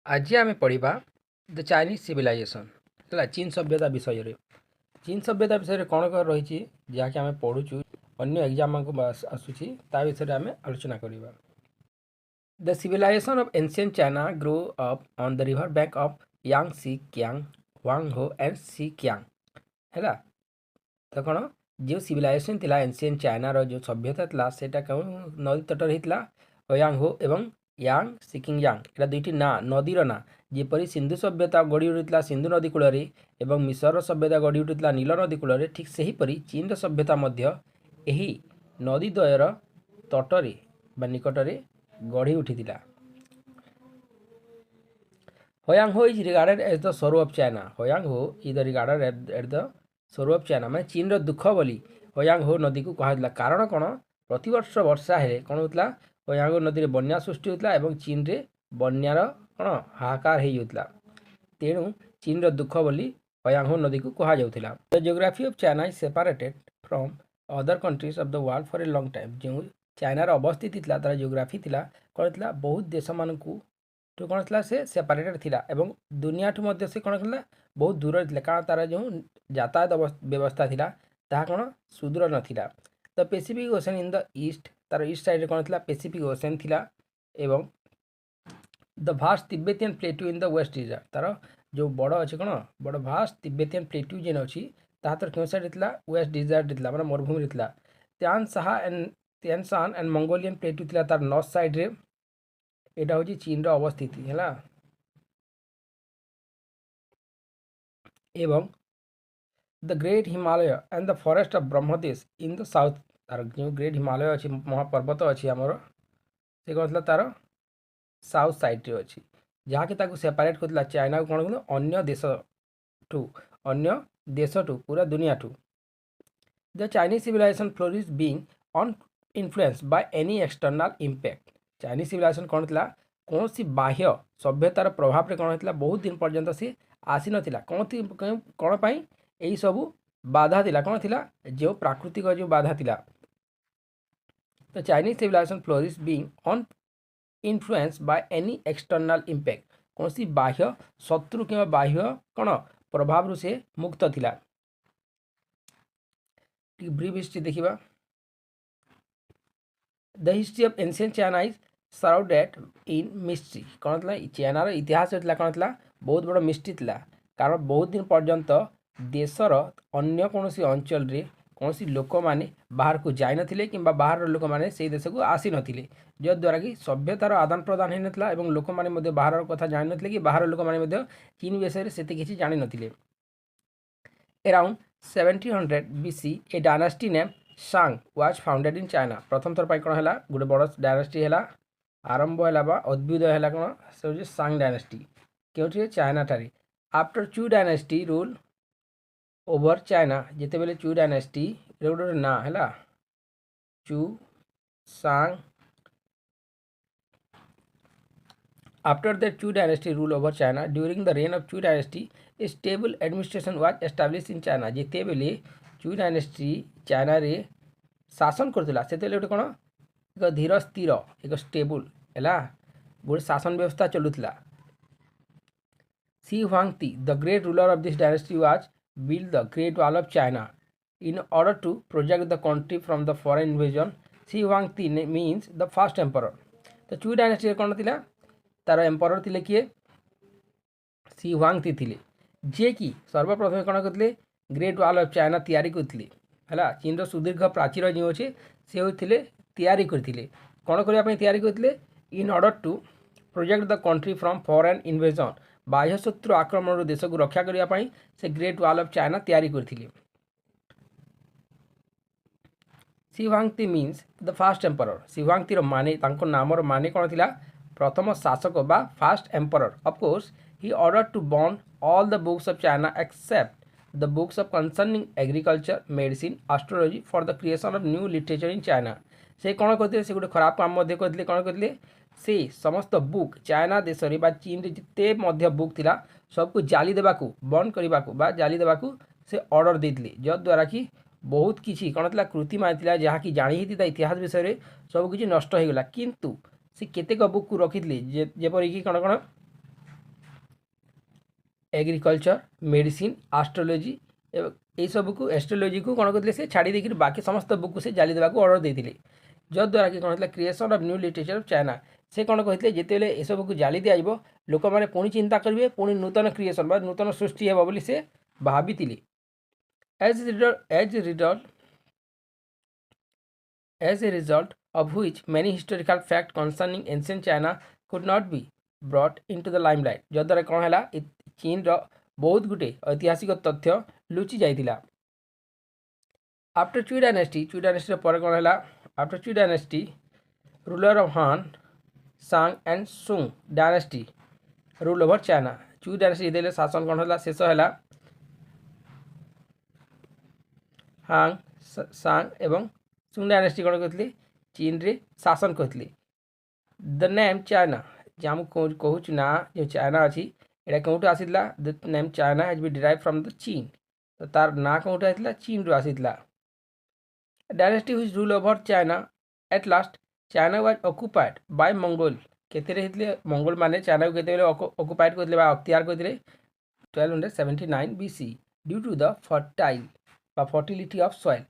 आज आम पढ़ा द चाइनीज सिविलाइजेशन है चीन सभ्यता विषय रे। चीन सभ्यता विषय कौन कौन रही जहाँकि आम पढ़ुचु अन्य एग्जाम को आसूसी ता विषय आम आलोचना करवा। The civilization of ancient China grow up on the river bank of Yangtze Kiang Hwang Ho and C Kiang है। तो कौन जो सिविलाइजेशन थिला एंशिएंट चाइना रो जो सभ्यता थिला सेटा कौन नदी तट रही होयांग हो एवं यांग सिकिंग यांग एटा दुईटी ना नदीर ना जेपरी सिंधु सभ्यता गढ़ी उठुला सिंधु नदी कूल एवं मिसर सभ्यता गढ़ी उठुला नील नदी कूल ठीक सेहीपरि चीन सभ्यता मध्य एही नदी द्वयर तटरे बा निकटरे गढ़ी उठिथिला। Hwang Ho is regarded as the sorrow of China. Hwang Ho is regarded at the sorrow of China मैं चीन दुख बोली होयांग हो नदी को कहला। कारण कौन प्रतिवर्ष वर्षा है कौन होता होयांग नदी में बन्या सृष्टि होता और चीन रे बन्यार कौन हाहाकार होता तेणु चीन दुख बोली होयांग हो नदी को कह जाऊला। The geography of China is separated from other countries of the world for a long time. जो चाइनार अवस्थिति था तार जियोग्राफी था कौन था बहुत देश मानक तो कौन था से सेपरेटेड थिला एवं दुनिया ठू मध्य से कौन था बहुत दूर थी कारण तार जो यातायात व्यवस्था थिला ताहा कौन सुदूर नथिला। The Pacific Ocean in the east तार ईस्ट साइड कौन था पेसिफिक ओशन थिला एवं the vast Tibetan plateau in the west desert तार जो बड़ अच्छे कौन बड़ भास्ट तिब्बेतियन प्लेट्यू जेन अच्छी तार क्यों साइड थी वेस्ट डिजर्ट थी मैंने मरुभूमि थी। त्यान शान एंड मंगोलियन प्लेट्यू थी तार नॉर्थ साइड रे एटा हूँ चीन अवस्थिति है एवं the great Himalaya and the forest of Brahmadesh in the south तार जो ग्रेट हिमालय अच्छी महापर्वत अच्छी आमर से कौन था तार साउथ साइड रे अच्छी जहाँकि ताकू सेपरेट करता चाइना को कौन कहते अन्य देश ठू पूरा दुनिया ठू। The Chinese civilisation flourish being uninfluence by any external impact. Chinese civilisation कौन था कौन सी बाह्य सभ्यतार प्रभाव में कौन होता बहुत दिन पर्यंत सी आसी नाला कौन पाई यही सबू बाधा थिला कौन थिला जो प्राकृतिक जो बाधा थिला। तो Chinese civilisation flourish being uninfluence by any external impact कौन सी बाह्य शत्रु कि बाह्य कौन प्रभाव से मुक्त थिला। ब्रीफ हिस्ट्री देखा the history of ancient China is surrounded in mystery कौन था चाइनार इतिहास होता कौन था बहुत बड़ मिस्ट्री था कारण बहुत दिन पर्यंत देशर अन्य कौन अंचल रे कौन सी लोक मैंने बाहर को जाई नथिले किंबा बाहर लोक मैंने से देश को आसी नथिले जद्वारा कि सभ्यतार आदान प्रदान होता और लोक मैंने बाहर कथा जान नथिले कि बाहर लोक मैंने चीन विषय से किसी जान नथिले। अराउंड 1700 BC ए डायनास्टी नेम सांग वाज फाउंडेड इन चाइना। प्रथम थर कौन है गोटे बड़ डायनास्टी है आरंभ है उद्भिद है कौन से सांग डायनास्टी क्योंकि चाइना ठारे। आफ्टर चू डायनास्टी रूल ओवर चाइना जिते बेले चू डायनास्टी गोटे ना है चू सांग after the Chou dynasty rule over China during the reign of Chou dynasty a stable administration was establish in China. जिते बेले चू डायनेस्टी चाइना रे शासन करथिला सेते गोटे कौन एक धीर स्थिर एक स्टेबल है गोटे शासन व्यवस्था चलुला। Shi Huangti the great ruler of this dynasty was build the Great Wall of China in order to protect the country from the foreign invasion. Shi Huangti means the first emperor. तो Chou dynasty कौन थिला तार emperor थिले किए सी हुआंगती थिले जे कि सर्वप्रथम कौन करते ग्रेट वॉल ऑफ चाइना तैयारी करते है चीन सुदीर्घ प्राचीर जो अच्छे से होते तैयारी करते कौन करने तैयारी करते in order to protect the country from foreign invasion बाह्य शत्रु आक्रमण देश को रक्षा करने से ग्रेट वॉल ऑफ चाइना तैयारी करते। Shi Huangti means the first emperor. Shi Huangti माने नामर माने कौन थिला प्रथम शासक बा first emperor. Of course he order to burn all the books of China except the books of concerning agriculture medicine astrology for the creation of new literature in China. से कौन करते से गोटे खराब काम करते कौन करते से समस्त बुक चाइना देश में चीन जिते बुक थिला सबको जाली देवाकू बंद करने जाली देवाकू से ऑर्डर देते जद्वारा कि बहुत किसी कौन था कृति मानी जहाँकि जाणी ही इतिहास विषय में सब किसी नष्ट हो गला किंतु से केतेक बुक को रखी जेपरिक कौन कौन एग्रीकल्चर मेडिसिन आस्ट्रोलोजी यही सब को एस्ट्रोलोजी को कौन करते से छाड़ी देकर बाकी समस्त बुक से जाली देवा ऑर्डर देते जद्वारा कि कौन creation of new literature of China से कौन कहते जिते ये सब को जाली दिज्व लोक मैंने पुणी चिंता करेंगे पुणी नूतन क्रिएशन बा नूतन सृष्टि हे बोली से भाभी as a result of which many historical facts concerning ancient China could not be brought into the limelight जद्वारा कौन है चीन रो बहुत गुटे ऐतिहासिक तथ्य लुचि जाइतिला आफ्टर चू डायनेस्टी पर कौन है आफ्टर चू डायनेस्टी रूलर ऑफ हान सांग एंड सुंग डायनेस्टी रूल ओवर चाइना चू डायनेस्टी देले शासन कौन है शेष है हांग सांग एवं सुंग डायनेस्टी कौन कहते चीन रे शासन कहते द नेम चाइना जहाँ कहूँ ना जो चाइना अच्छी यहाँ कौटू आसीला the name China has been derive from the Chin तो तार ना कौटू आसीला चीन रू आसीला dynasty which rule over China at last China was occupied by Mongol केते हेतले मंगोल माने चाइना को केते ऑक्युपाइड करथिले बा अख्तियार करथिले 1279 BC due to the fertility of soil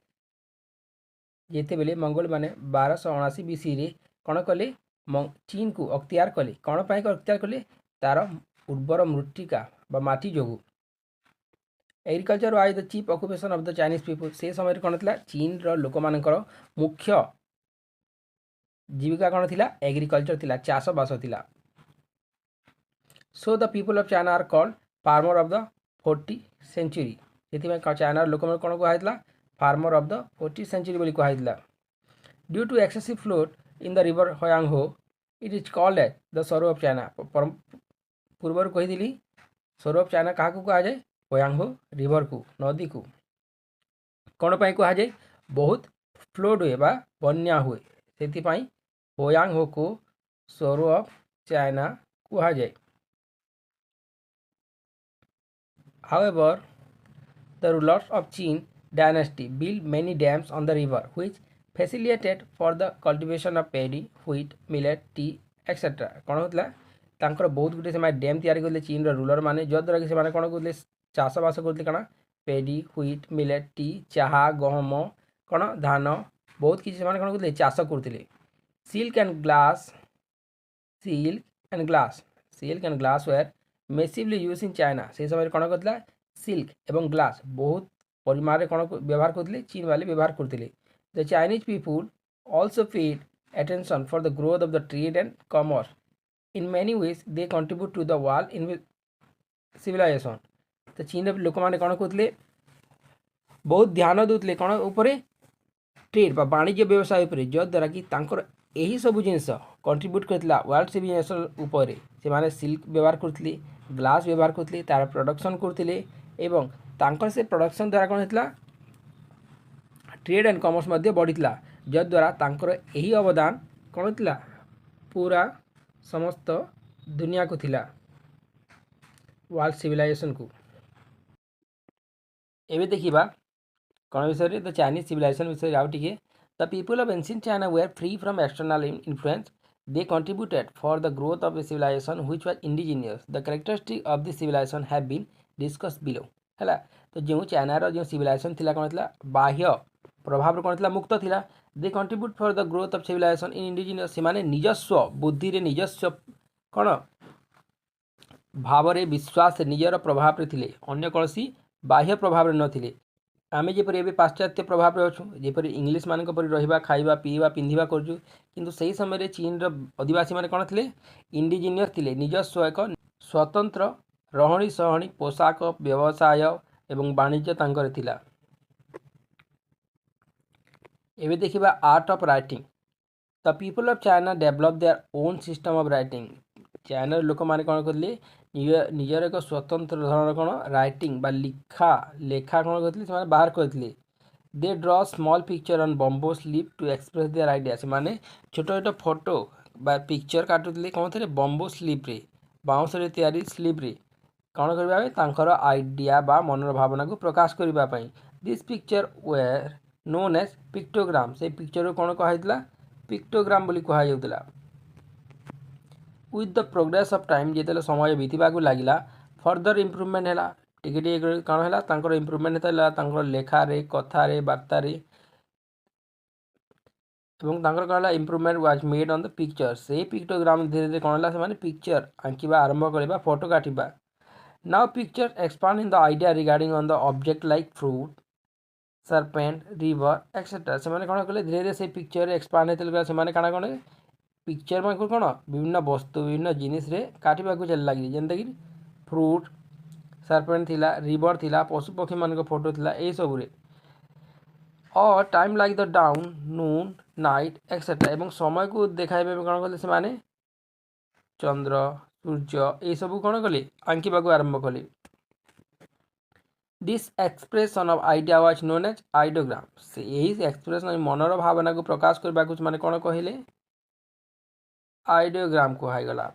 जेते बेले मंगोल माने 1279 बीसी रे कौन कले चीन को अख्तियार कले कौन पाई अख्तियार कले तार उर्वर मृत्तिका बा माटी जोगु agriculture was the chief occupation of the Chinese people से समय कौन था चीन रो लोक मानकर मुख्य जीविका कौन थिला एग्रीकल्चर थिला चाष बास थिला so the people of China are called farmer of the 40th century से चाइनार लोक कौन कहला farmer of the 40th century बोली कहला due to excessive float in the river Huang Ho it is called as the sorrow of China पूर्वर कही sorrow of China क्या कह जाए होयांगहो रिवर को नदी को कौन पाई कह जाए बहुत फ्लोड हुए बा बन्या हुए से होयांगहो को सरो ऑफ चाइना कह जाए हाउएवर द रूलर्स ऑफ चीन dynasty build many dams on the river which facilitated for the cultivation of paddy, wheat, millet, tea, etc. कौन होता तांकर बहुत गुटे से डैम तैयारी करते चीन रूलर माने जद्वारा कि से कौन करते चाषबास करते कौन पेडी व्हीट मिलेट टी चाहा गहम कौन धान बहुत किसी कौन करते चाष करते silk and glass ware massively use in China से समय कौन करता सिल्क एवं ग्लास बहुत परिमाण कौन व्यवहार करते चीन वाले व्यवहार करते The Chinese people also paid attention for the growth of the trade and commerce. In many ways, they contribute to the world in civilization. तो चीन लोक मैंने कौन कहते बहुत ध्यान दूसरे कौन उपर ट्रेड बा वाणिज्य व्यवसाय उपर जद्वारा कि यही सब जिनस कंट्रीब्यूट करता वर्ल्ड सिविलाइजेशन उपर से सिल्क व्यवहार करते ग्लास व्यवहार करते तार प्रोडक्शन करते एवं तांकर से प्रोडक्शन द्वारा कौन होता ट्रेड एंड कॉमर्स मध्य बढ़ीला जद्वारा तांकर यही अवदान कौन थिला पूरा समस्त दुनिया को थिला वर्ल्ड सिविलाइजेशन को एवं देखा कौन विषय द चाइनीज सिविलाइजेशन विषय आउ टिके the people of ancient China were free from external influence they contributed for the growth of the civilisation which was indigenous the characteristic of the civilisation have been discuss below है तो जो चाइनार जो civilisation थिला कौन थिला बाह्य प्रभाव कौन था मुक्त थिला they contribute for the growth of civilisation in indigenous से निजस्व बुद्धि रे निजस्व कौन भाव विश्वास निजर प्रभाव थे अन्य कौन बाह्य प्रभाव नथिले आमे जेपरि एबे पाश्चात्य प्रभाव रे अछु जेपरि इंग्लिश मान पर रहिबा खाइबा पीवा पिंधिबा करजु किंतु सही समय चीन रो आदिवासी माने कौन थिले इंडिजिनियस थिले निजस्व एक स्वतंत्र रहणी सहणी पोशाक व्यवसाय एवं वाणिज्य तांकर थिला एवं देखा art of writing the people of China develop their own system of writing China लोक मैंने कौन करते निजर एक स्वतंत्र धरण कौन राइटिंग लेखा कौन करते बाहर करते they draw small picture on bamboo slip to express their idea से माने छोट छोट फोटो बा पिक्चर काटुले कौन थे बम्बो स्लीप रे बाउंस रे तैयारी स्लीप रे कौन करबा तांकर आइडिया बा मनर भावना को प्रकाश करबा पई this picture were known as pictogram से पिक्चर कौन कहला पिक्टोग्राम बोली कहुला with the progress of time जिते समय बीतवाक लगिला फर्दर इम्प्रुवमेंट है टिके कौन है तांकर इम्प्रुवमेंट होता तांकर लेखारे कथारे बार्तारे এবং ତାଙ୍କର କ'ଣ ହେଲା improvement was made on the picture ସେଇ ପିକ୍ଟୋଗ୍ରାମ ଧୀରେ ଧୀରେ କ'ଣ ହେଲା ସେମାନେ ପିକ୍ଚର ଆଙ୍କିବା ଆରମ୍ଭ କରିବା ଫଟୋ କାଟିବା now picture expand in the idea regarding on the object like fruit serpent river etcetera से कौन कले धीरे धीरे से पिक्चर एक्सपांड होते से कण कौन पिक्चर में कौन विभिन्न वस्तु विभिन्न जिनिस काटा चल लगे जमीक फ्रूट सरपेंट थिला रिवर थिला पशु पक्षी मान फोटो थिला ए सब और time like the down Noon night etcetera एवं समय को देखाइबा कौन कले से चंद्र सूर्य ये सब कौन कले आंकिबा आरंभ कले this expression of idea was known as ideogram से यही एक्सप्रेशन मनर भावना को प्रकाश करने को माने कौन कहले आइडियोग्राम कहगला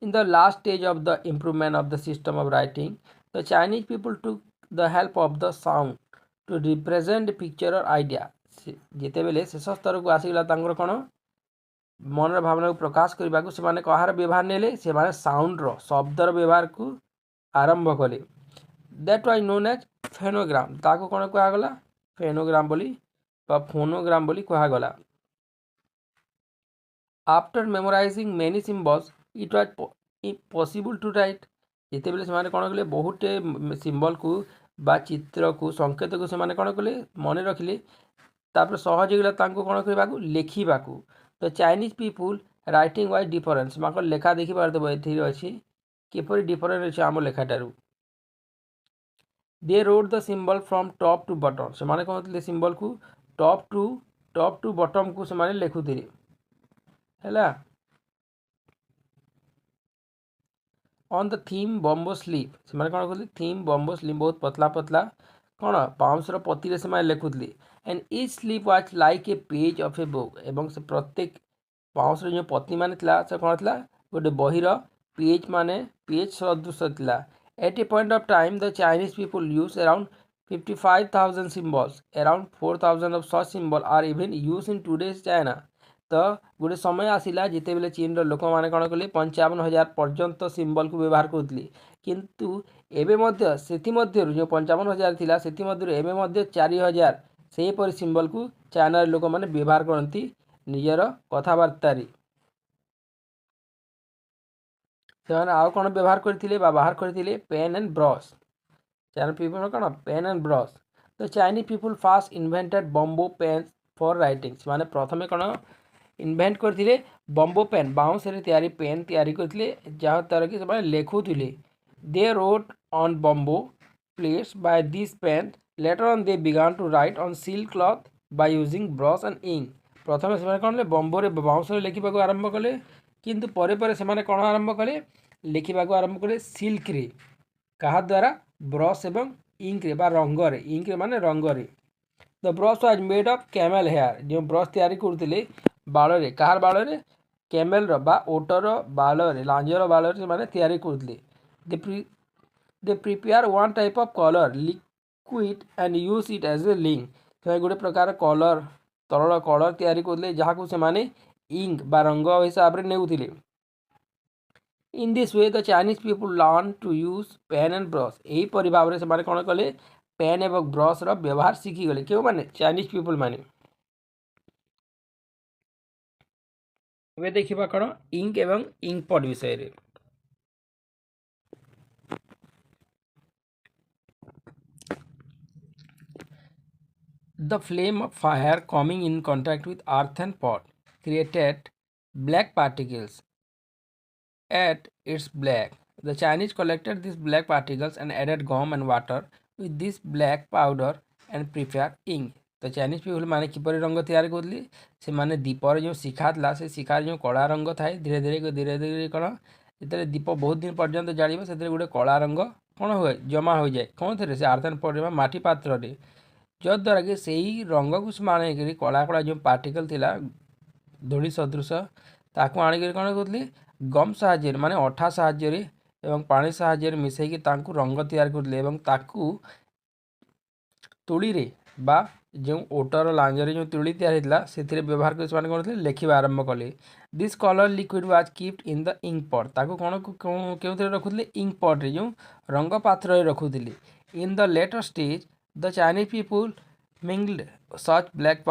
in the last stage of the improvement of the system of writing the Chinese people took the help of the sound to represent picture और आइडिया जिते बेले शेष स्तर को आसीगला तांकर कौन मनर भावना को प्रकाश करने को से कहार व्यवहार नेले से साउंडर शब्दर व्यवहार को आरंभ कले that was known as phonogram ताको कौन कहगला फेनोग्राम बोली फोनोग्राम बोली कहगला after memorizing many symbols it was possible to write जिते बेले से कौन कले बहुत सिम्बल को बा चित्र को संकेत को से कौन कले मन रखिले तापर सहज होगा कौन करने को लिखा तो Chinese people writing wise difference माकर लेखा देखी पारदेव ये अच्छी किपर डिफरेन्स अच्छे आम लेखाटार they wrote the symbol from top to bottom से कौन कहते सिम्बल को टॉप टू बटम को से लिखुले है on the theme bamboo sleep से कौन कहते थीम बम्बो स्लीप बहुत पतला पतला कौन पाउंसर पति से लिखुले and each slip was like a page of a book एवं से प्रत्येक पाउंसर जो पत्नी मान से कौन था गोटे बहीर पेज माने पेज सदृश था at a point of time the Chinese people use around 55,000 symbols around 4,000 of such symbol are even use in today's China तो गोटे समय आसला जिते बेले चीन लोक मैंने कौन कले 55,000 पर्यंत सिम्बल को व्यवहार करते किंतु एवं से जो 55,000 थिला से 4,000 सेहीपरि सिम्बल को चाइनार लोक मैंने व्यवहार करती निजर कथबार्ता से आउ कौन व्यवहार करते बाहर करते pen and brush China people कौन पेन एंड ब्रश तो Chinese people first invented bamboo pen for writing माने प्रथमे कौन इन्वेंट करते बम्बो पेन बाउंस तैयारी पेन तैयारी करते जहाँ द्वारा कि से लिखुले they wrote on bamboo plates by this pen later on they began to write on silk cloth by using brush and ink प्रथम से कौन बम्बो बाउंस लिखा आरंभ कले किंतु परे परे से कौन आरंभ कले लिखा आरंभ कले सिल्क रे कहा द्वारा ब्रश एवं इंक रे बा रंग रे इंक रे माने रंग रे the brush was made of camel hair जो ब्रश तैयारी करते बाल रे कहार बाल रे कैमल रो बा ओटर बाल रे लांजर बाल रे माने तैयारी करते they prepare one type of colour liquid and use it as an ink से गोटे प्रकार कलर तरल कलर तैयारी करते जहाँ को से इंक बा रंग हिसाब से नेउथिले in this way the Chinese people learn to use pen and brush यहीपरि भाव से कौन कले पेन एवं ब्रश रो व्यवहार शिखिगले क्यों माने चाइनीज पीपुल माने वे देखिबा कौन इंक एवं इंक पॉट विषय रे The flame of fire coming in contact with earthen pot created black particles. At its black, the Chinese collected these black particles and added gum and water with this black powder and prepared ink. तो Chinese people माने किपरि रंग तैयारी करते से माने दीपर जो शिखा था से शिखार जो कला रंग थाए धीरे धीरे कौन जो दीप बहुत दिन पर्यंत जाड़ से गोटे कला रंग कौन हुए जमा हो जाए कौन थे से आर्थन पड़े माटी पात्र जद्वारा कि से ही रंग को से कला कला जो पार्टिकल थिला धूली सदृश ताकू आणिक कौन करते गम साहाଯ୍य माने अठा साहाଯ୍य एवं पानी साहाଯ୍य मिसैकी रंग तैयार करते तुली रे बा जो ओटर लांजरे जो तुली तैयारी से व्यवहार कर लिखा आरंभ कले। This colour liquid was keeped in the ink pot ताको कौन क्यों रखुले इंक पट्रे जो रंग पात्र रखुले। In the later stage the Chinese people mingled such black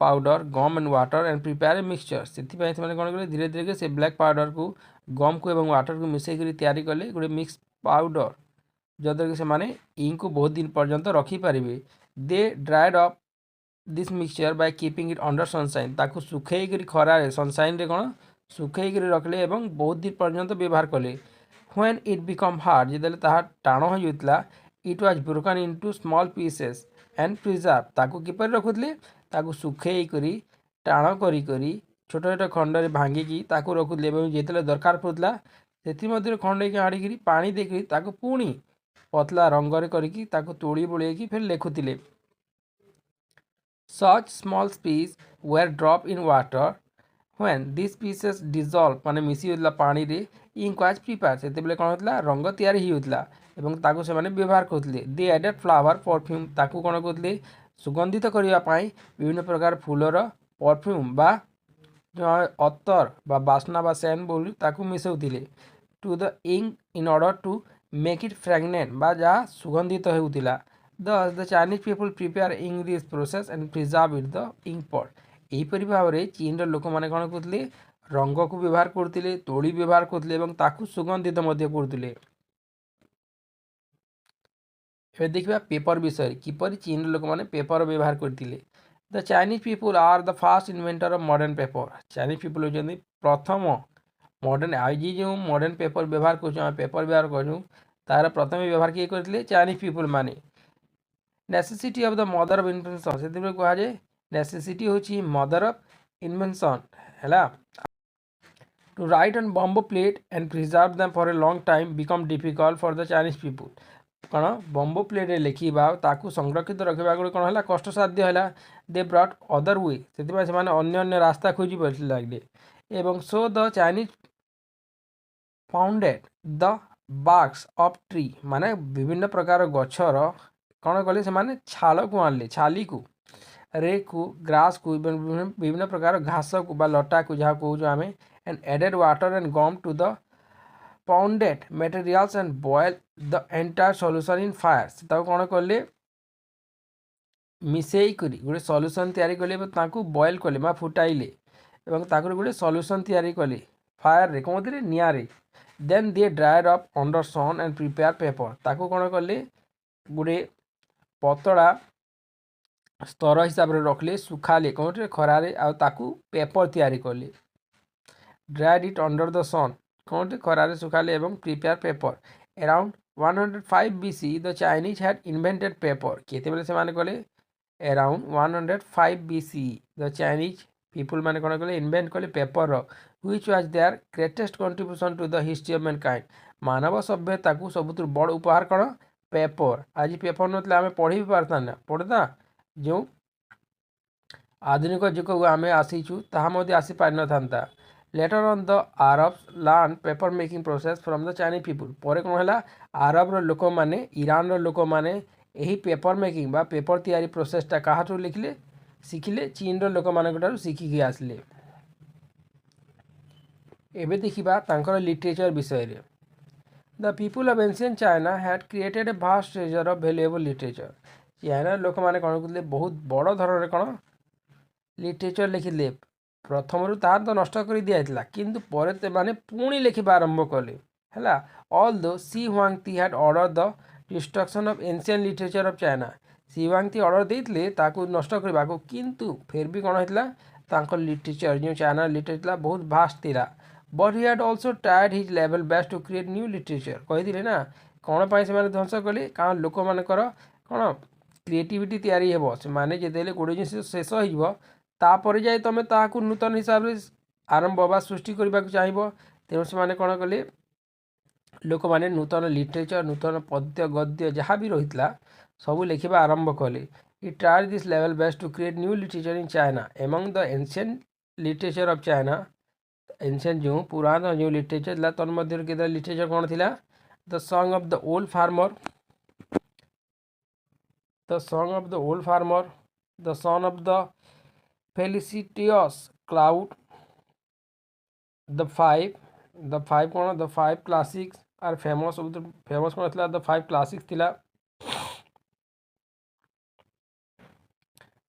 powder gum and water and prepare a mixture से कौन कले धीरे धीरे से ब्लैक पाउडर को गम को एवं वाटर को मिसेक तैयारी कले गोटे मिक्स पाउडर जद्वारा कि से इंक को बहुत दिन पर्यंत रखिपारे। They dried up this mixture by keeping it under sunshine ताकू सुखेक खरारे सनसाइन रे कौन सुखेक रखले एवं बहुत दिन पर्यंत व्यवहार कले। व्हेन इट बिकम हार्ड जिते टाण हो जाता it was broken into small pieces and preserve ताकू किपर रखुले ताकू सुखेक टाण करी छोट छोट खंड भांगिकी ताकू रखुले जिते दरकार पड़ता से खंड आड़ी पानी देकर ताकू पुणी पतला रंगर करी तोड़ी बोड़ी फिर लिखुले। Such small pieces were dropped in water. When these pieces dissolve माने मिसी होता पानी रे इंक वाज प्रिपेयर से कौन होता रंग तैयारी होता एवं ताकू से व्यवहार करते। दे एडेड फ्लावर परफ्यूम ताकू कौन करते सुगंधित करने विभिन्न प्रकार फूलर परफ्यूम बा जो अतर बा बास्ना बा सेंट बोली ताकू मिसाउले to the ink in order to make it fragrant बा जहाँ सुगंधित होता। Thus, the Chinese people prepare ink this process and preserve it the ink pot. यहीपरि भाव में चीन लोक मैंने कौन करते रंग को व्यवहार करते तोड़ी व्यवहार करते सुगंधित करते। देखा पेपर विषय किपर चीन लोक मैंने पेपर व्यवहार करते। The Chinese people are the first inventor of modern paper. Chinese people होती प्रथम मॉडर्न आज जो मॉडर्न पेपर व्यवहार कर पेपर व्यवहार करूँ तार प्रथम व्यवहार किए करते चाइनीज पीपुल माने। Necessity of the mother of invention से कहुए नेसेसिटी हूँ मदर ऑफ इन्वेंशन है। To write on bamboo plate and preserve them for a long time become difficult for the Chinese people कौन बम्बो प्लेट लिखा ताकू संरक्षित रखा गोटे कौन है कष्टसाध्य है। दे ब्रॉट अदर वे से अन्य रास्ता खोजी पड़े लगे एवं so the Chinese founded the barks of tree माने विभिन्न प्रकार गछर कौन कले से छाल को आनले छाली को रे को ग्रास को विभिन्न प्रकार घास को बा लटा को जहाँ कौन आम and added water and gum to the pounded materials and boil the entire solution in fire कौन कले मिसेई करी गोटे सॉल्यूशन तैयारी कले बॉयल कले फुटाइले गोटे सॉल्यूशन तैयारी कले फायर रे कौन थे निआरे। Then they dried up under sun and prepare paper ताकू कौन कले गोटे पतला स्तर हिसाब से रखले सुखाले कौन खरारे आकू पेपर तैयारी कले। Dried it under the sun कौन खरारे सुखाले एवं prepare paper. Around 105 BC the Chinese had invented paper केते से कले around 105 BC the Chinese people माने कौन कले इन्वेंट कले paper which was their greatest contribution to the history of mankind मानव सभ्यता को सबुठ बड़ उपहार कौन पेपर। आज पेपर नतले आम पढ़ी भी पारता ना पढ़ता जो आधुनिक जुग को आम आसीचु ताहा आसी पारि न था। Later on the Arabs learn paper making process from the Chinese people पर कौन है आरब लोक मैंने ईरान लोक मैंने यही पेपर मेकिंग बा पेपर तैयारी प्रोसेसटा क्या लिखिले शिखिले चीन लोक मान शिखिकी आसले। एबे देखिबा तांकर लिटरेचर विषय रे। The people of ancient China had created a vast treasure of valuable literature. China लोक मैंने कौन करते बहुत बड़ धरण कौन लिटरेचर लिखिले प्रथम तार तो नष्ट कर दिया किंतु पर माने पुणी लिखा आरंभ कले है। Although Shi Huangti had ordered the destruction of ancient literature of China Shi Huangti order देते नष्ट करने को किंतु फिर भी कौन होता लिटरेचर जो चाइना लिटरेचर बहुत भास्ट था। But he had also tried his level best to create new literature कही ना कौन पाई से ध्वंस कले कारण लोक मानकर कौन क्रिएटिविटी तैयारी हे से माने जिते गोटे जिन शेष होपर जाए तुम ताकू नूतन हिसाब से आरंभ बा सृष्टि करने को चाहब तेणु से कौन कले लोक मैंने नूतन लिटरेचर नूतन पद्य गद्य जहाँ भी रही सबू लिखा आरंभ कले। He tried this level best to create new literature in China among the ancient literature of China ancient जो पुराना जो लिटरेचर तन्मध्य के लिटरेचर कौन थी the song of the old farmer the son of the felicitous cloud the five कौन the five classics are famous famous कौन था द फाइव क्लासिक्स थिला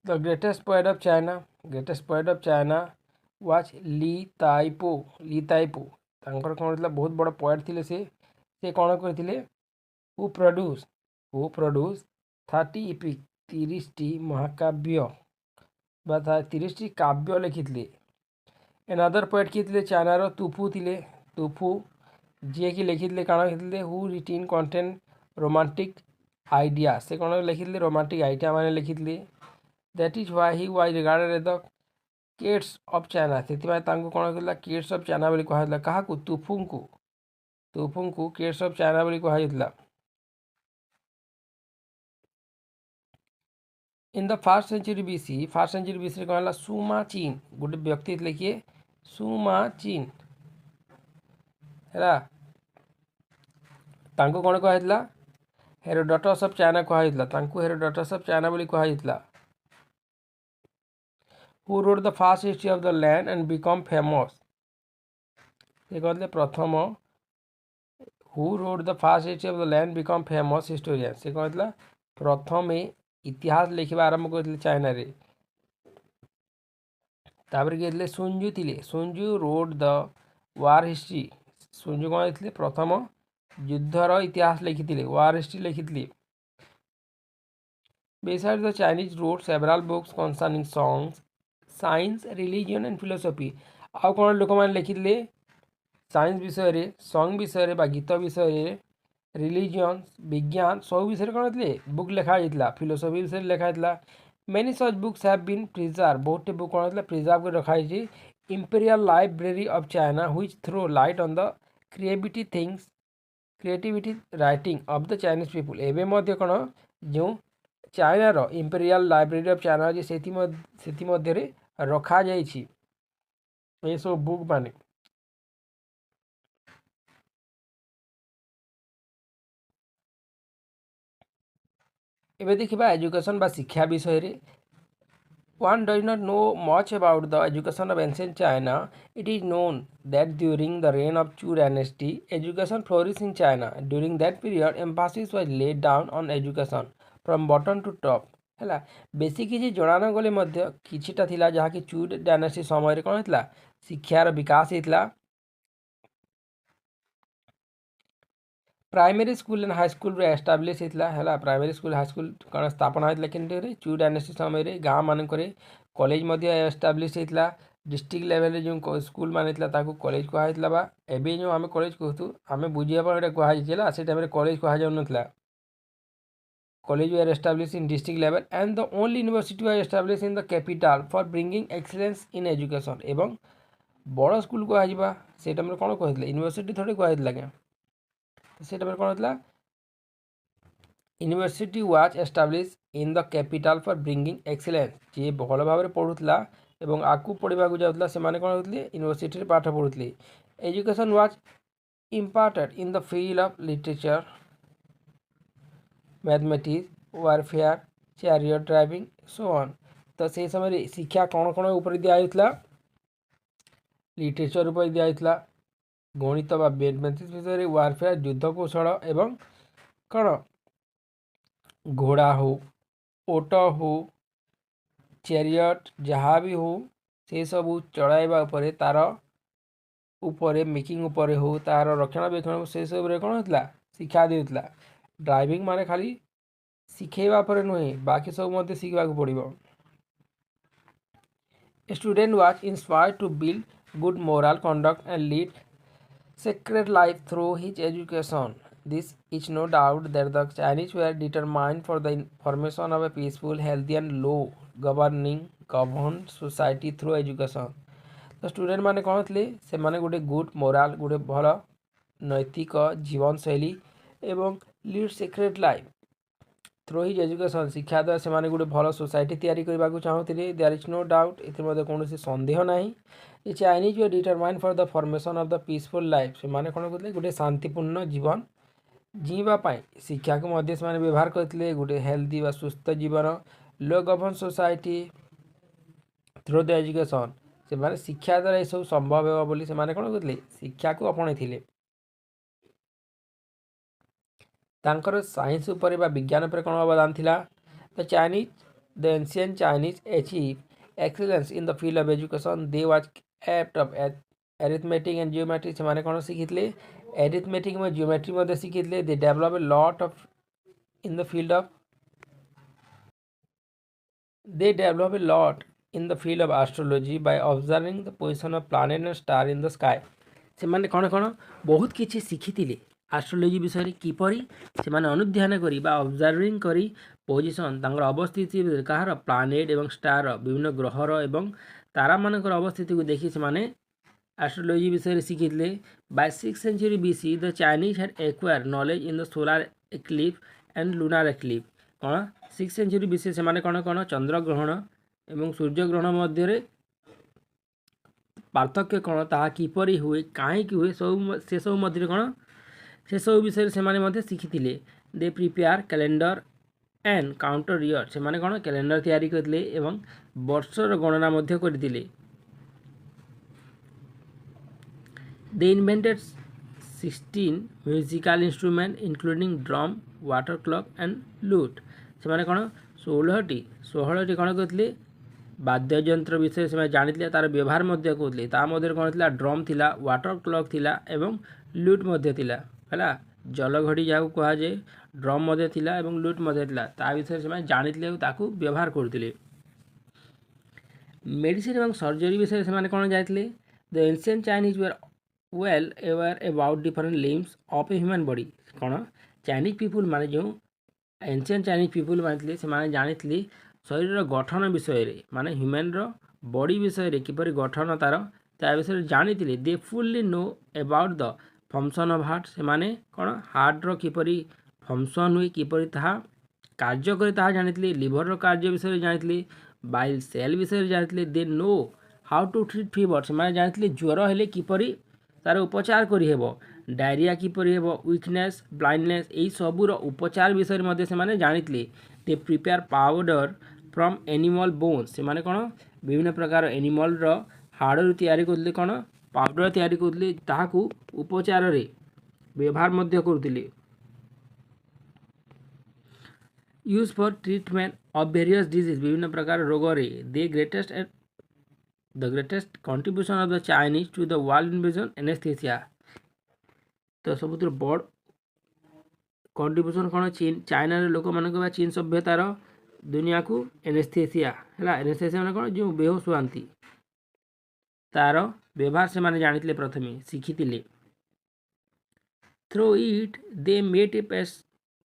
the greatest poet of China was Li Taipo तांकर कौन था बहुत बड़ा poet थिले से कौन करथिले हु प्रोड्यूस 30 इपिक 30टी महाकाव्य बा 30टी काव्य लिखिथिले एनादर पोएट किए थे चाइनार तुफु जी कि लिखिले काण लिखिले who written content romantic idea से कौन लिखिले रोमांटिक आइडिया मैंने लिखिले that is why he was regarded as the kids of China से कौन कहला किड्स ऑफ चाइना बोली कहला क्या तुफुंकु किड्स ऑफ चाइना बोली कहला in the first century BC कहला सुमा चीन गोटे व्यक्ति थे किए सुमा चीन है तांको कौन कहला हेरोडोटस ऑफ चाइना कहला तांको हेरोडोटस ऑफ चाइना बोली कहला who wrote the fast history of the land and become famous से कहते प्रथम who wrote the fast history of the land become famous historian से कहला प्रथम इतिहास लिखा आरंभ करते चाइना रे तापर किए सुंजू रोड द वार हिस्ट्री सुंजू कौन थे प्रथम युद्धर इतिहास लिखी वार हिस्ट्री लिखी Besides the Chinese wrote several books concerning songs, science, religion and philosophy. आउ कौन लोक मैंने लिखिले साइंस विषय सॉन्ग विषय गीत विषय रिलीजन विज्ञान सब विषय कौन थे बुक लिखा फिलोसफी विषय लिखा many such books have been preserve बहुत बुक कौन प्रिजर्व कर रखाई imperial library of China which throw light on the creativity writing of the Chinese people एवं मध्य कौन जो चाइनार इंपेरियल लाइब्रेरी ऑफ चाइना से रखा ये सब बुक माने एबे देखिबा एजुकेशन बा शिक्षा विषय रे one does not know much about the education of ancient China. It is known that during the reign of Chu dynasty, education flourished in China. During that period, emphasis was laid down on education from bottom to top. है बेसी किसी जड़ान गले मध्य किछिटा थिला जहाँकि चू dynasty समय कौन होता शिक्षार विकास होता primary school and high school establish होता है प्राइमरी स्कूल हाई स्कूल कौन स्थापना होता कि चू डायनास्टी समय गाँव मानक कॉलेज एस्टाब्लीश होता डिस्ट्रिक्ट लेवल जो स्कूल मान कॉलेज कहला बा एवं जो आम कॉलेज कहतु आम बुझापा कहला से टाइम कॉलेज कहला College were established in district level and the only university was established in the capital for bringing excellence in education. एवं बड़ स्कूल कह से टाइम कौन कहते यूनिवर्सिटी थोड़े कहला क्या से टाइम कौन होता university was establish in the capital for bringing excellence जी भल भाव पढ़ुला एवं आगू पढ़ा जाऊला से कौन होते यूनिवर्सिटी पाठ पढ़ुले education was imparted in the field of literature mathematics warfare chariot driving so on तो से समय शिक्षा कौन कौन ऊपर दिखाई लिटरेचर ऊपर दिखाई गणित बा मैथमेटिक्स विषय वारफेयर युद्ध कौशल एवं कौन घोड़ा हो ओट हो चैरियट जहाँ भी हो से सब चलाइबा तार ऊपर मेकिंग ऊपर हो तार रक्षणाबेक्षण से सब कौन होता शिक्षा देता ड्राइविंग माने खाली शिखेबा पर नुहे बाकी सब मध्य शिखा पड़ो student was inspired to build good moral conduct and lead sacred life through his education this is no doubt that the Chinese were determined for the formation of a peaceful healthy and law govern society through education तो student माने कौन थे से माने गोटे good morale गोटे भल नैतिक जीवन शैली एवं lead sacred life through his education शिक्षा द्वारा से गोटे भल सोसाइटी तैयारी करने को चाहूँगे देयर इज नो डाउट ये कौन सन्देह ना ये Chinese were determined for the formation of the peaceful life से कौन करते गोटे शांतिपूर्ण जीवन जीवाई शिक्षा को व्यवहार करते गोटे हेल्दी व सुस्थ जीवन लो govern society through the education से शिक्षा द्वारा ये सब संभव हो बोली से कौन करते शिक्षा को अपनाई थे तांकर साइंस उपर बा विज्ञान पर कौन अवदान थिला the Chinese the ancient Chinese achieve excellence in the field of education they was apt of arithmetic and geometry से कौन शिखिले एरिथमेटिक में जियोमेट्री मध्य शिखिले they develop a lot of in the field of they develop a lot in the field of astrology by observing the position of planet and star in the sky से माने कौन कौन बहुत किसी शिखी आस्ट्रोलोजी विषय किपरि से माने अनुध्यान करी बा ऑब्जर्विंग करी पोजिशन तांकर अवस्थिति कहार प्लानेट एवं स्टार विभिन्न ग्रहर एवं तारा मानकर अवस्थिति को देखि से माने एस्ट्रोलॉजी विषय शिखी by 6th century BC the Chinese had acquire knowledge in the solar eclipse and lunar eclipse कौन 6th century BC से माने कौन कौन चंद्र ग्रहण एवं सूर्य ग्रहण मध्य पार्थक्य कौन ताहा किपरि हुए कहीं हुए सब से सब मध्य कौन से सब विषय से शिखी they prepare calendar and counter year से माने कौन कैलेंडर तैयारी करते एवं वर्षर गणना मध्य करते they invented 16 musical instrument including drum water clock and lute से कौन 16टी कौन करते वाद्ययंत्र विषय से जानी तार व्यवहार कहते कौन थी ड्रम थी वाटर क्लॉक थी एवं लूट है जलघड़ी जहाँ कहुए ड्रम थिला एवं लूट विषय से जानी व्यवहार करते मेडिसिन एवं सर्जरी विषय से कौन जाते the ancient Chinese were well aware about different limbs of a human body कौन चाइनीज पीपुल माने जो एंशिएंट चाइनीज पीपुल माने से जानी शरीर गठन विषय माने ह्यूमन बॉडी विषय किपर गठन तार विषय जानी they fully know about the function of heart से कौन हार्ट्र किपर फंक्शन हुए किपर कार्य करे जानी लिवर कार्य विषय जानी बाइल सेल विषय जानी they know how to treat fever से जानी ज्वर हेले किपर तार उपचार करेब डायरिया किपर हेब वीकनेस ब्लाइंडनेस यही सबूर उपचार विषय से जानी they prepare powder from animal bones से कौन विभिन्न प्रकार एनिमल हाड़ तैयारी करते कौन पाउडर तैयारी करते ताकू उपचार व्यवहार करते use for treatment of various disease विभिन्न प्रकार रोग they the greatest contribution of the Chinese to the world invention anaesthesia तो सब बड़ कंट्रीब्यूशन कौन चीन चाइना लोक मान चीन सभ्यतार दुनिया को एनेस्थेसिया है एनेस्थेसिया कौन जो बेहोश हुआ तार व्यवहार से माने जानी प्रथम शिखी through it they made a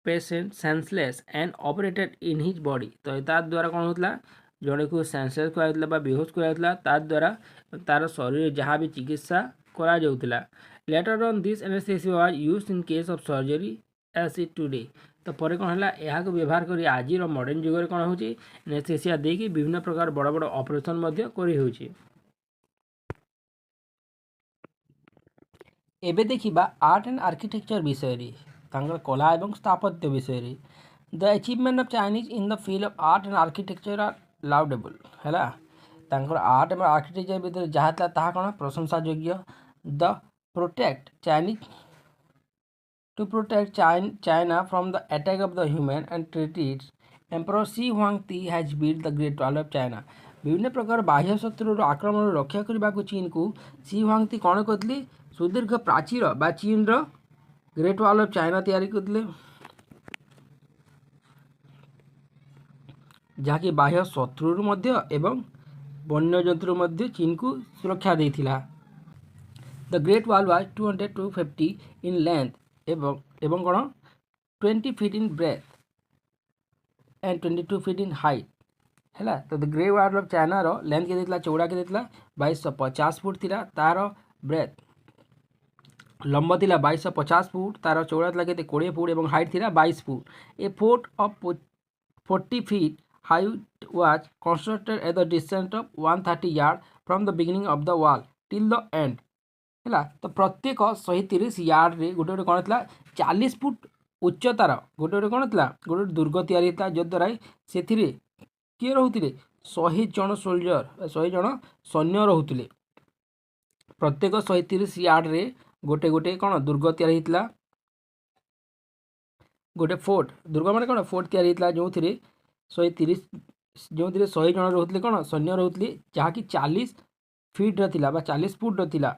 patient senseless and operated in his body तो द्वारा कौन होता जड़े को सेंसलेस कराला बेहोश कराला द्वारा तार शरीर जहाँ भी चिकित्सा करा जाउतिला later on this anaesthesia was used in case of surgery as it today तो पर कौन है यहाँ व्यवहार कर आज मॉडर्न जुग कौन हो एनेस्थेसिया देकी विभिन्न प्रकार बड़ बड़ ऑपरेशन कर एबे देखिबा आर्ट एंड आर्किटेक्चर विषय कला एवं स्थापत्य विषय the achievement of Chinese in the field of art and architecture are laudable है आर्ट एवं आर्किटेक्चर भितर जहाँ था कौन प्रशंसा योग्य the protect Chinese to protect China from the attack of the human and treaties emperor Shi Huangti has build the Great Wall of China विभिन्न प्रकार बाह्य शत्रु आक्रमण रक्षा करने को चीन को सी हुआंगती कौन करते सुदीर्घ प्राचीर बा चीन ग्रेट वॉल ऑफ चाइना तैयारी करते जहाँकि बाह्य शत्रु एवं वन्यजंतु चीन को सुरक्षा देता the Great Wall was 200 to 250 in length एवं कौन 20 feet in breadth and 22 feet in height है तो the Great Wall of China length के देता चौड़ा के देता 2250 फुट थी तार ब्रेथ लंब थी 2250 फुट तार चौड़ा था के 20 फुट और हाइट थी 22 foot A fort of 40 feet height was constructed at the distance of 130 yards from the beginning of the wall till the end है तो प्रत्येक 130 यार्ड रे गोटे कौन था 40 फुट उच्चतार गोटे कौन था गोटे दुर्ग तैयारी था जद्वारा से किए रोते 100 जन सोल्जर 100 जन सैन्य रोते प्रत्येक 130 यार्ड रे गोटे गोटे कौन दुर्ग तैयारी होता गोटे फोर्ट दुर्ग मान कौन फोर्ट तैयारी होता जो 130 जो 100 जन रोते कौन सैन्य रोते जहाँकि 40 फीट रहा 40 फुट रहा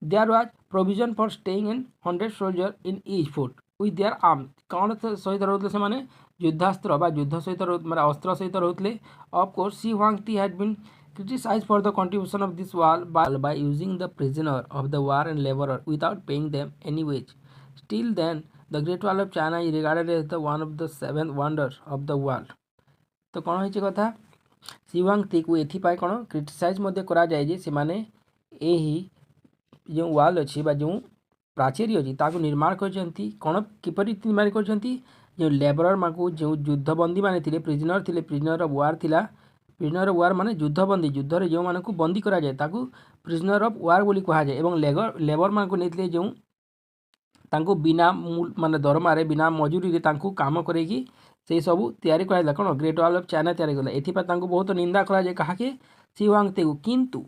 there was provision for staying in 100 soldier in each foot with their arm कौन सहित रोते से युद्धास्त्र युद्ध सहित माने अस्त्र सहित रोते of course Shi Huang Ti had been criticized for the contribution of this wall by using the prisoner of the war and laborer without paying them any wage. Still then, the Great Wall of China is regarded as the one of the 7 wonders of the world. तो कौन होइछि कथा शिवांगती को एथिपाई कौन criticise मध्य करा जाए जे सेमाने एही जो वाल अच्छी जो प्राचीर अच्छी ताकू निर्माण करछंती कौन किपरि निर्माण करछंती जो लेबरर मानकू जो युद्धबंदी माने थिले प्रिजनर ऑफ वार थिला प्रिजनर ऑफ वार माने युद्धबंदी युद्धरे जो मानकू बंदी करा जाए ताकू प्रिजनर ऑफ वार बोली कहा जाए एवं लेबर मानकू नेथिले जो तांकू बिना माने दरमारे बिना मजूरी रे तांकू काम करेगी से सबू तैयारी कराइला कौन ग्रेट वॉल ऑफ चाइना तैयारी कला एथिपा तांकू बहुत निंदा करा जाए काहे शिवांगतेगु किंतु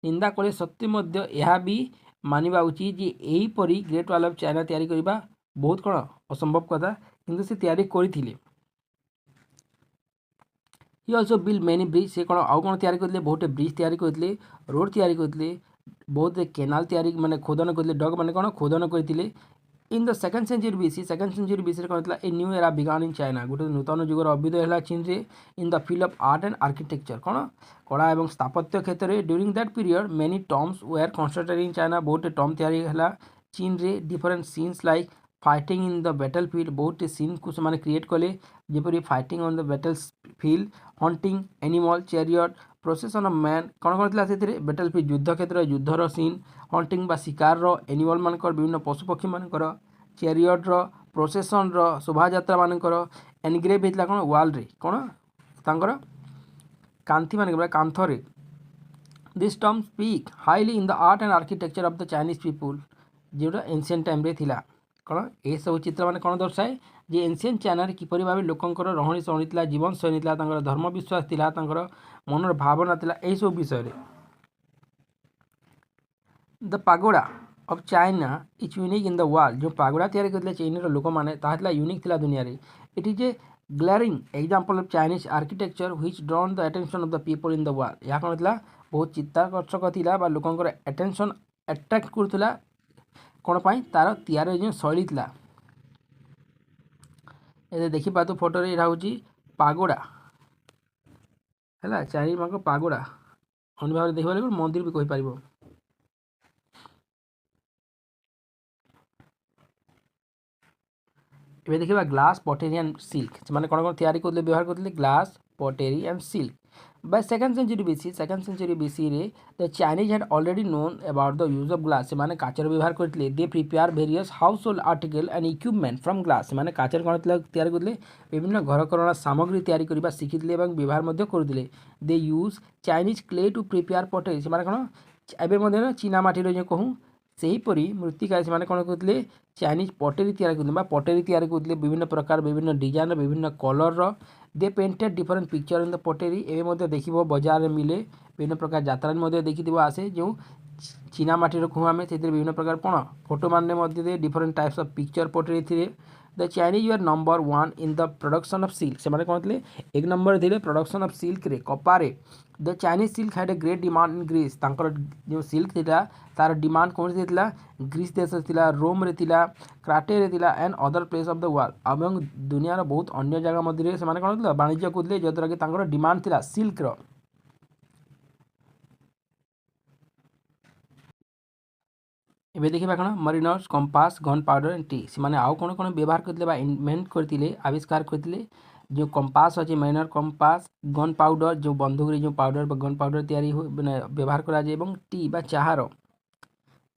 निंदा कले सत्य मध्य यह भी मानिबा उचित जे एही परी ग्रेट वॉल ऑफ चाइना तैयारी करिबा बहुत कौन असंभव कथा किंतु से तैयारी करथिले he also build many bridge से कौन आउ कौन तैयारी करथिले बहुत ब्रिज तैयारी करथिले रोड तैयारी करथिले बहुत केनाल तैयारी माने खोदन करथिले डग माने कौन खोदन करथिले in the second century BC कौन a new era began in China गोटे नूतन जुगर अभ्युदय है चीन रे in the field of art and architecture कौन कला और स्थापत्य क्षेत्र में during that period many tombs were constructed in China बहुत टॉम तैयारी है चीन रे different scenes like fighting in the battle field बहुत सीन को से क्रिएट कले जपरी fighting on the battle field hunting animal chariot प्रोसेसन of man कौन कौन था बैटल फील्ड युद्ध क्षेत्र युद्धर सीन हंटिंग बा शिकार एनिमल मानकर विभिन्न पशुपक्षी मानकर चैरियट्र प्रोसेसन शोभायात्रा मानकर एनग्रेव होता कौन वाल रे कौन तांकर कांथी मान कांथरे this term speak highly in the art and architecture of the Chinese people जोटा एंशिएंट टाइम रे थिला कौन ये सब चित्र मान कौन दर्शाए जे एंशिएंट चाइना किपरि भाव लोकंकर रहणी सहणी थिला जीवन शैली थिला तांकर धर्म विश्वास थिला तांकर मनर भावना थिला एही सब विषय रे the pagoda of China is unique in the world जो पागोडा तैयारी करथिले चीन रो लोक माने ताहला यूनिक थिला दुनिया रे it is a glaring example of Chinese architecture which drawn the attention of the people in the world या कोन थिला बहुत चित्ताकर्षक थिला बा लोकंकर अटेंशन अट्रैक्ट करथिला कोन पई तार तैयारी जो शैली थिला ए देखि पातो फोटो रे एरा होची पागोडा हैला चाइनीज माको पागोडा अन्य भाव देखबा लागो मंदिर भी कहि परिबो ए देखिए ग्लास पटेरी एंड सिल्क से कौन कौन तैयारी करते व्यवहार करते glass pottery and silk by second century BC रे the Chinese had already known about the use of glass से काचर व्यवहार करते they prepare various household article and equipment from glass से काचर कौन तैयारी करते विभिन्न घरकरणा सामग्री तैयारी करने शिखी व्यवहार करते they use Chinese clay to prepare pottery से कौन एवं चीना माटीर जो कहूँ सेहीपरी मृत्तिका से कौन करते चाइनीज पटेरी तैयारी करते पटेरी तैयारी करते विभिन्न प्रकार विभिन्न डिजाइन विभिन्न colour they painted different picture in the pottery एवं देख बजार में मिले विभिन्न प्रकार यात्रा देखी आसे जो चीना माटीर कहूँ आम से विभिन्न प्रकार कौन फोटो मान डिफरेंट टाइप्स ऑफ पिक्चर पटेरी थे the Chinese were number 1 in the production of silk से कौन थे एक नंबर थे प्रोडक्शन ऑफ सिल्क रे कपारे the Chinese silk had a great demand in Greece जो सिल्क था तार डिमांड कौन से ग्रीस देश था रोम रे थिला क्राटे रे थिला and other place of the world और दुनिया बहुत अन्य जगह मध्य से कौन वाणिज्य करते जद्वारा कि डिमांड था सिल्क रो एबे देखिबा कौन mariners compass gun powder and T से आउ कौन कौन व्यवहार करते इनवेंट करते आविष्कार करते जो कंपास अच्छे मरीनर कंपास गन पाउडर जो बंदूक जो पाउडर गन पाउडर तैयारी व्यवहार करा टी बा चाहार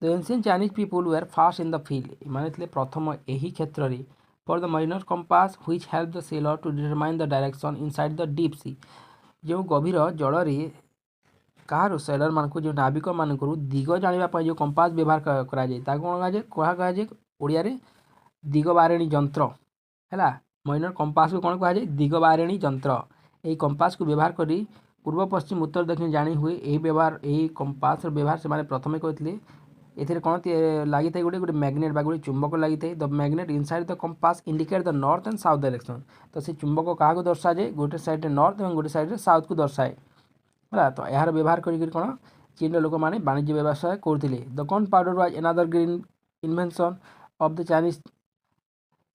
the ancient Chinese people were first in the field माने प्रथम यही क्षेत्र में for the mariner compass which help the sailor to determine the direction inside the deep sea जो गभीर जल रे कहार सेलर मान जो नाविक मान दिग जानापी जो कंपास व्यवहार कौन कहुए ओडिया दिग बारिणी जंत्र है मरीनर कंपास को कौन कहुए दिग बारिणी जंत्र यही कंपास को व्यवहार करी पूर्व पश्चिम उत्तर दक्षिण जानी हुए यही कंपास व्यवहार से प्रथम करते एथिरे कौन लगी था गोटे मैग्नेट बा गोटे चुंबक लगी था the magnet inside the compass indicate the north and south direction तो से चुंबक क्या दर्शाए गोटे साइड नॉर्थ और गोटे साइड साउथ को दर्शाए है तो यार व्यवहार कर कौन चीन लोक मैंने वाणिज्य व्यवसाय करते the gun powder was another green invention of the Chinese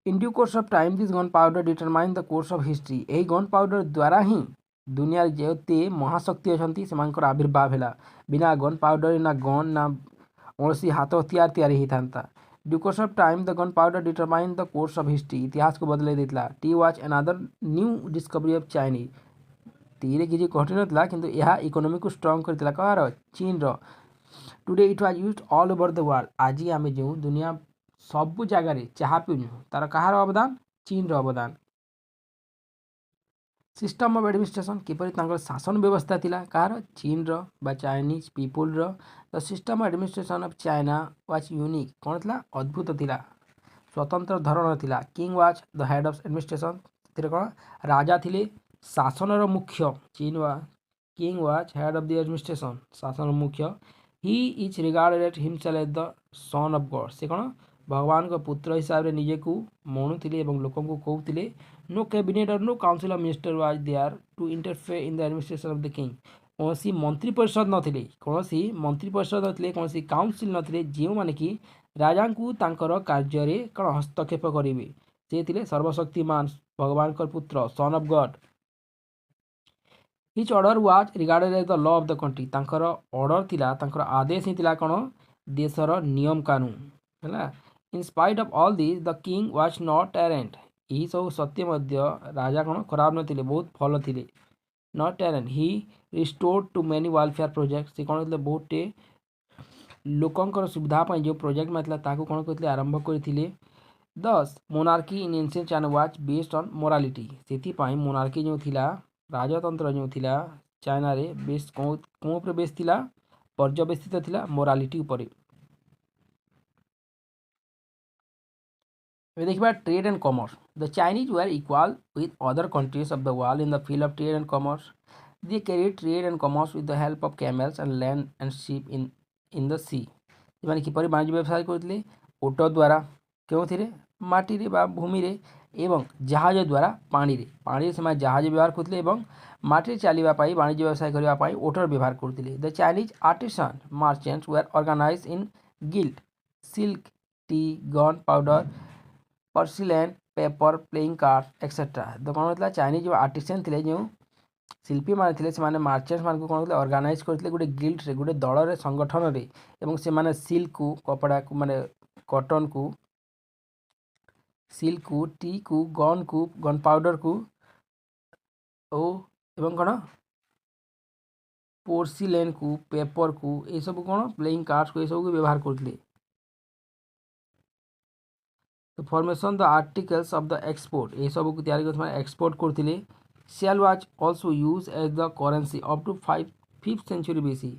in due course of time this gun powder determine the course of history यही गन पाउडर द्वारा ही दुनिया जेते महाशक्ति अच्छा से आविर्भाव है बिना गन पाउडर ना गन ना कौन हाथ हथियार तैयारी होता due course of time the gun powder determine the course of history इतिहास को बदल देता tea was another new discovery of Chinese धीरे किसी घटी नाला कि यह इकोनॉमी को स्ट्रंग करता कहार चीन today it was used all over the world आज आम जो दुनिया सबू जगार चाह पीनु तार कहार अवदान चीन अवदान सिस्टम ऑफ एडमिनिस्ट्रेशन किपर शासन व्यवस्था थिला कहार चीन बा Chinese people the system of administration of China was unique कौन था अद्भुत थिला स्वतंत्र धरण थिला king was the head of administration कौन राजा थिले शासन मुख्य चीन वा king was head of the administration शासन मुख्य he is regarded himself as the son of God से कौन भगवान को पुत्र हिसाब से निजे को मणुले लोक कहते no cabinet or no council of minister was there to interfere in the administration of the king कौन सी मंत्री परिषद नथिले कौन सी मंत्री परिषद नथिले कौन सी काउंसिल नथिले जो माने कि राजा को तांकर कार्य रे कौन हस्तक्षेप करेंगे से थिले सर्वशक्तिमान भगवान का पुत्र son of God which order was regarded as the law of the country तांकर ऑर्डर थिला तांकर आदेश ही थिला कौन देशर नियम कानून है in spite of all this the king was not errant यही सब सत्य राजा कौन खराब नथिले बहुत भल थे not errant he restored to many welfare project से कौन बहुत लोकंर सुविधापी जो प्रोजेक्ट में कौन कहते आरंभ करते दस monarchy in ancient China was based on morality से मोनार्की जो थिला राजतंत्र जो थिला चाइना रे बेस कौन पर बेस थिला पर्यवेसित थिला मोरालिटी उपरे देखा trade and commerce the Chinese were equal with other countries of the world in the field of trade and commerce they carry trade and commerce with the help of camels and land and ship in the sea मैंने किपर वाणिज्य व्यवसाय करते ओट द्वारा क्यों माटी रे बा भूमि रे एवं जहाज द्वारा पानी रे से जहाज व्यवहार करते माटी चलवाई वाणिज्य व्यवसाय करने ओटर व्यवहार करते the Chinese artisan merchants were organize in guild silk tea gunpowder porcelain paper playing card etcetera तो कौन होता चाइनीज जो आर्टिसान थे जो शिल्पी मैंने से मार्चेंट्स मान कौन होता ऑर्गेनाइज करते गोटे गिल्ड रे गोटे दल रे संगठन रे एवं से सिल्क को कपड़ा को माने कॉटन को सिल्क को टी को गन पाउडर को एवं कौन पोर्सिलेन को पेपर को ये सब कौन प्लेइंग कार्ड्स को ये सब व्यवहार करते तो formation the articles of the export ये सब को तैयारी कर एक्सपोर्ट करते shell was also use as the currency up to 5th century BC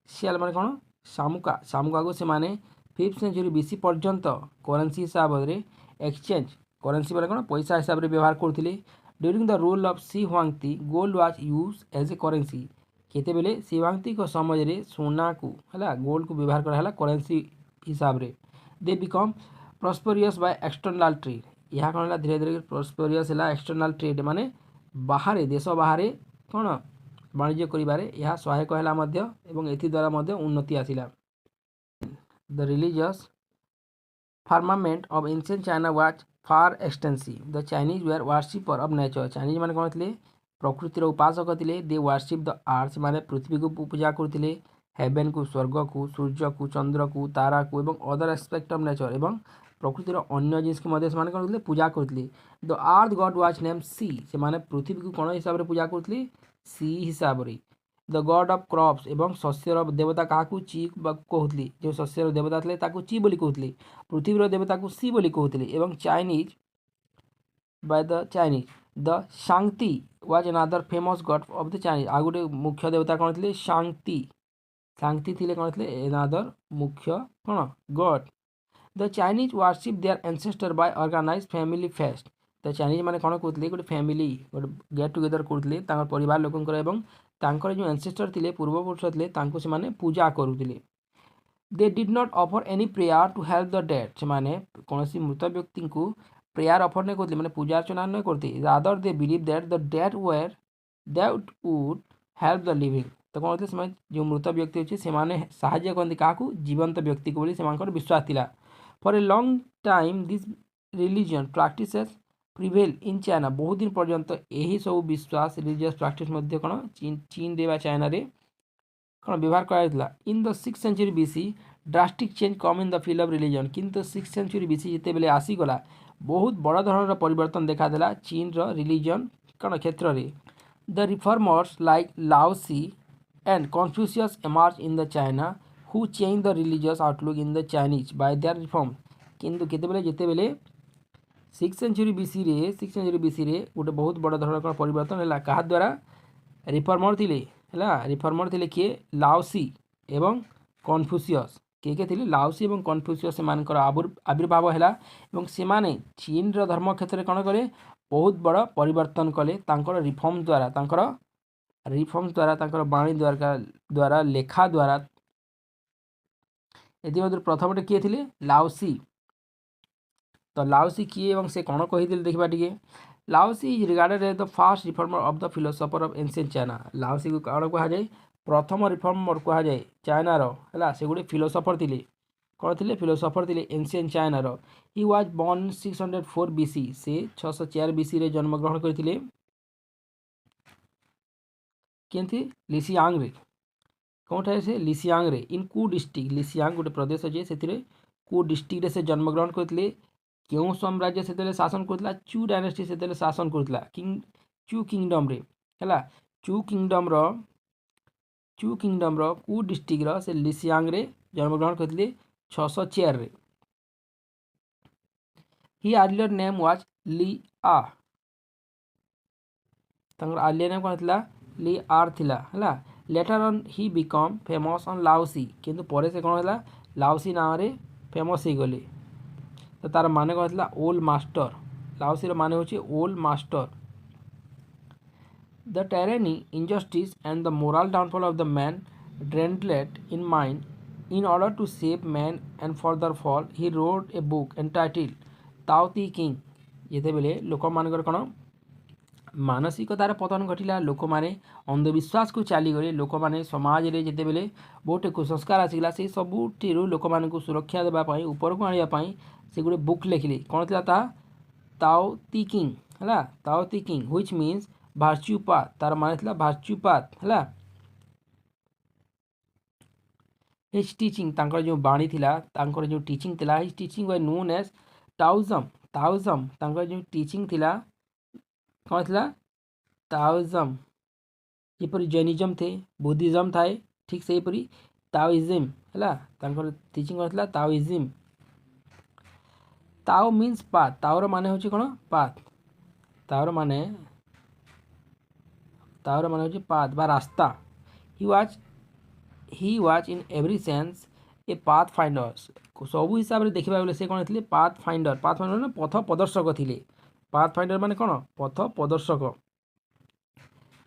shell माने कौन शामुका को से माने 5th सेंचुरी बीसी पर्यंत करेन्सी हिसाब से एक्सचेंज करेन्सी माने कौन पैसा हिसाब से व्यवहार करते during the rule of Shi Huangti gold was use as a currency केते बेले सी हुआंगती को समय रे सोना को है गोल्ड को व्यवहार करा करेन्सी हिसाब से they become prosperous by external trade यह कौन धीरे धीरे प्रॉस्पेरियस है एक्सटर्नल ट्रेड माने बाहर देश बाहर कौन वाणिज्य कर सहायक है द्वारा उन्नति आसिला the religious firmament of ancient China was far extensive the Chinese were worshipper of nature Chinese माने कौन थे प्रकृतिर उपासक थे दे वर्शिप द अर्थ माने पृथ्वी को पूजा करते हेवेन को स्वर्ग को सूर्य को चंद्र को तारा को एवं अदर एस्पेक्ट ऑफ नेचर एवं प्रकृतिर अन्य जिनिस को कौन पूजा करते the earth god was name Shi से माने पृथ्वी को कौन हिसाब से पूजा करते सी हिसाब से द गॉड ऑफ क्रॉप्स एवं शस्यर देवता क्या ची कहते जो शस्यर देवता थे ची बोली कहते पृथ्वीर देवता को सी बोली कहते एवं Chinese by the Chinese the Shangti was another famous god of the Chinese आ गोटे मुख्य देवता कौन थे शांति थे कौन थे अनदर मुख्य कौन God the Chinese worship their ancestor by organise family feast तो चाइनीज मैंने कौन कहते गोटे फैमिली गोटे गेट टुगेदर करते परिवार लोकंर एवं तांकर जो एंसेस्टर थे पूर्वपुरुष थे से पूजा करुले। They did not offer any prayer to help the dead से कौन मृत व्यक्ति को प्रेयर ऑफर नहीं करते पूजा अर्चना नहीं करते। Rather they believe that the dead were that would help the living. तो कौन होते जो मृत व्यक्ति अच्छे से साहाଯ୍य करते क्या जीवंत व्यक्ति को विश्वास थिला। For a long time this religion practices prevail in China. बहुत दिन पर्यंत यही सब विश्वास रिलीजियस प्रैक्टिस कौन चीन रे चाइना रे कौन व्यवहार कराइला। In the 6th century BC drastic change come in the field of religion. किंतु 6th सेंचुरी बीसी जिते बेले आसीगला बहुत बड़ धरण परिवर्तन देखादेला चीन रो रिलीजन कौन क्षेत्र में। The reformers like Laozi and Confucius emerge in the China who change the religious outlook in the Chinese by their reform. किंतु केतेबेले जितेबेले 6th सेंचुरी बीसी रे गोटे बहुत बड़ धरण परिवर्तन है क्या द्वारा रिफॉर्मर थिले है। रिफॉर्मर थिले किए लाओसी एवं कन्फ्यूशियस किए थे लाओसी और कन्फ्यूशियस से आविर्भाव है से चीन धर्म क्षेत्र में कौन कले बहुत बड़ परिवर्तन कले रिफॉर्म द्वारा बाणी द्वारा लेखा द्वारा। ये प्रथम किए थे लाओसी। तो लाओसी किए से कौन कही देखा टे। Laozi is regarded as the first reformer of the philosopher of ancient China. Laozi को कौन कह जाए प्रथम रिफॉर्मर कह जाए चाइना है से गोटे फिलोसोफर थे कौन थे फिलोसोफर थे ancient China. He was born 604 BC से 604 बीसी रे जन्मग्रहण करते के लिसियांग रे कौन से लिसियांग रे इन कू डिस्ट्रिक्ट। लिसियांग गोटे प्रदेश अच्छे से कू डिस्ट्रिक्ट से जन्मग्रहण करते। क्यों साम्राज्य से शासन करता चू डायनेस्टी से शासन करता किंग चू किंगडम रे है। चू किंगडम रो कू डिस्ट्रिक्ट से लिसियांग रे जन्मग्रहण करते 604 रे। He earlier name was Li Er. Earlier name कौन था ली आर थिला है। Later on he become famous on Laozi किंतु परे से कौन है लाओसी नाम रे फेमस हो गले। तो तार माने कौन था ओल्ड मास्टर। लाओसी माने होची old master. The tyranny injustice and the moral downfall of the man ड्रेंटलेट in mind in order to save man and further fall he wrote a book entitle Tao Te Ching. जिते बेले लोक मान कौन मानसिकतार पतन घटला लोक मैंने अंधविश्वास को चलीगले लोक मैंने समाज में जिते बेले बहुत कुसंस्कार आसगला से सबुठ लोक मान सुरक्षा देवाई ऊपर को आने से गोटे बुक लिखिले कौन था ताओ ती किंग है। ताओ ती किंग व्हिच मीन्स भार्च्यूपाथ तार माने भार्च्यूपाथ है। हिज टीचिंग तांकर जो बाणी थिला तांकर जो टीचिंग थिला his teaching was known as Taoism. Taoism तांकर जो टीचिंग थिला कौन था ताओइज्म। जपरी जैनिज्म थे बुद्धिज्म थाए ठीक से हीपरी ताओइज्म है। तांकर टीचिंग कौन था ताओइज्म। ताओ मीन्स पाथ ताओर माने होची कौन पाथ। ताओर माने होची पाथ बा रास्ता। He was in every sense a path finder. सबू हिसाब से देखा गले से कौन थे पाथ फाइंडर। पाथ फाइंडर ना पथ प्रदर्शक थे। पाथ फाइंडर माने कौन पथ प्रदर्शक।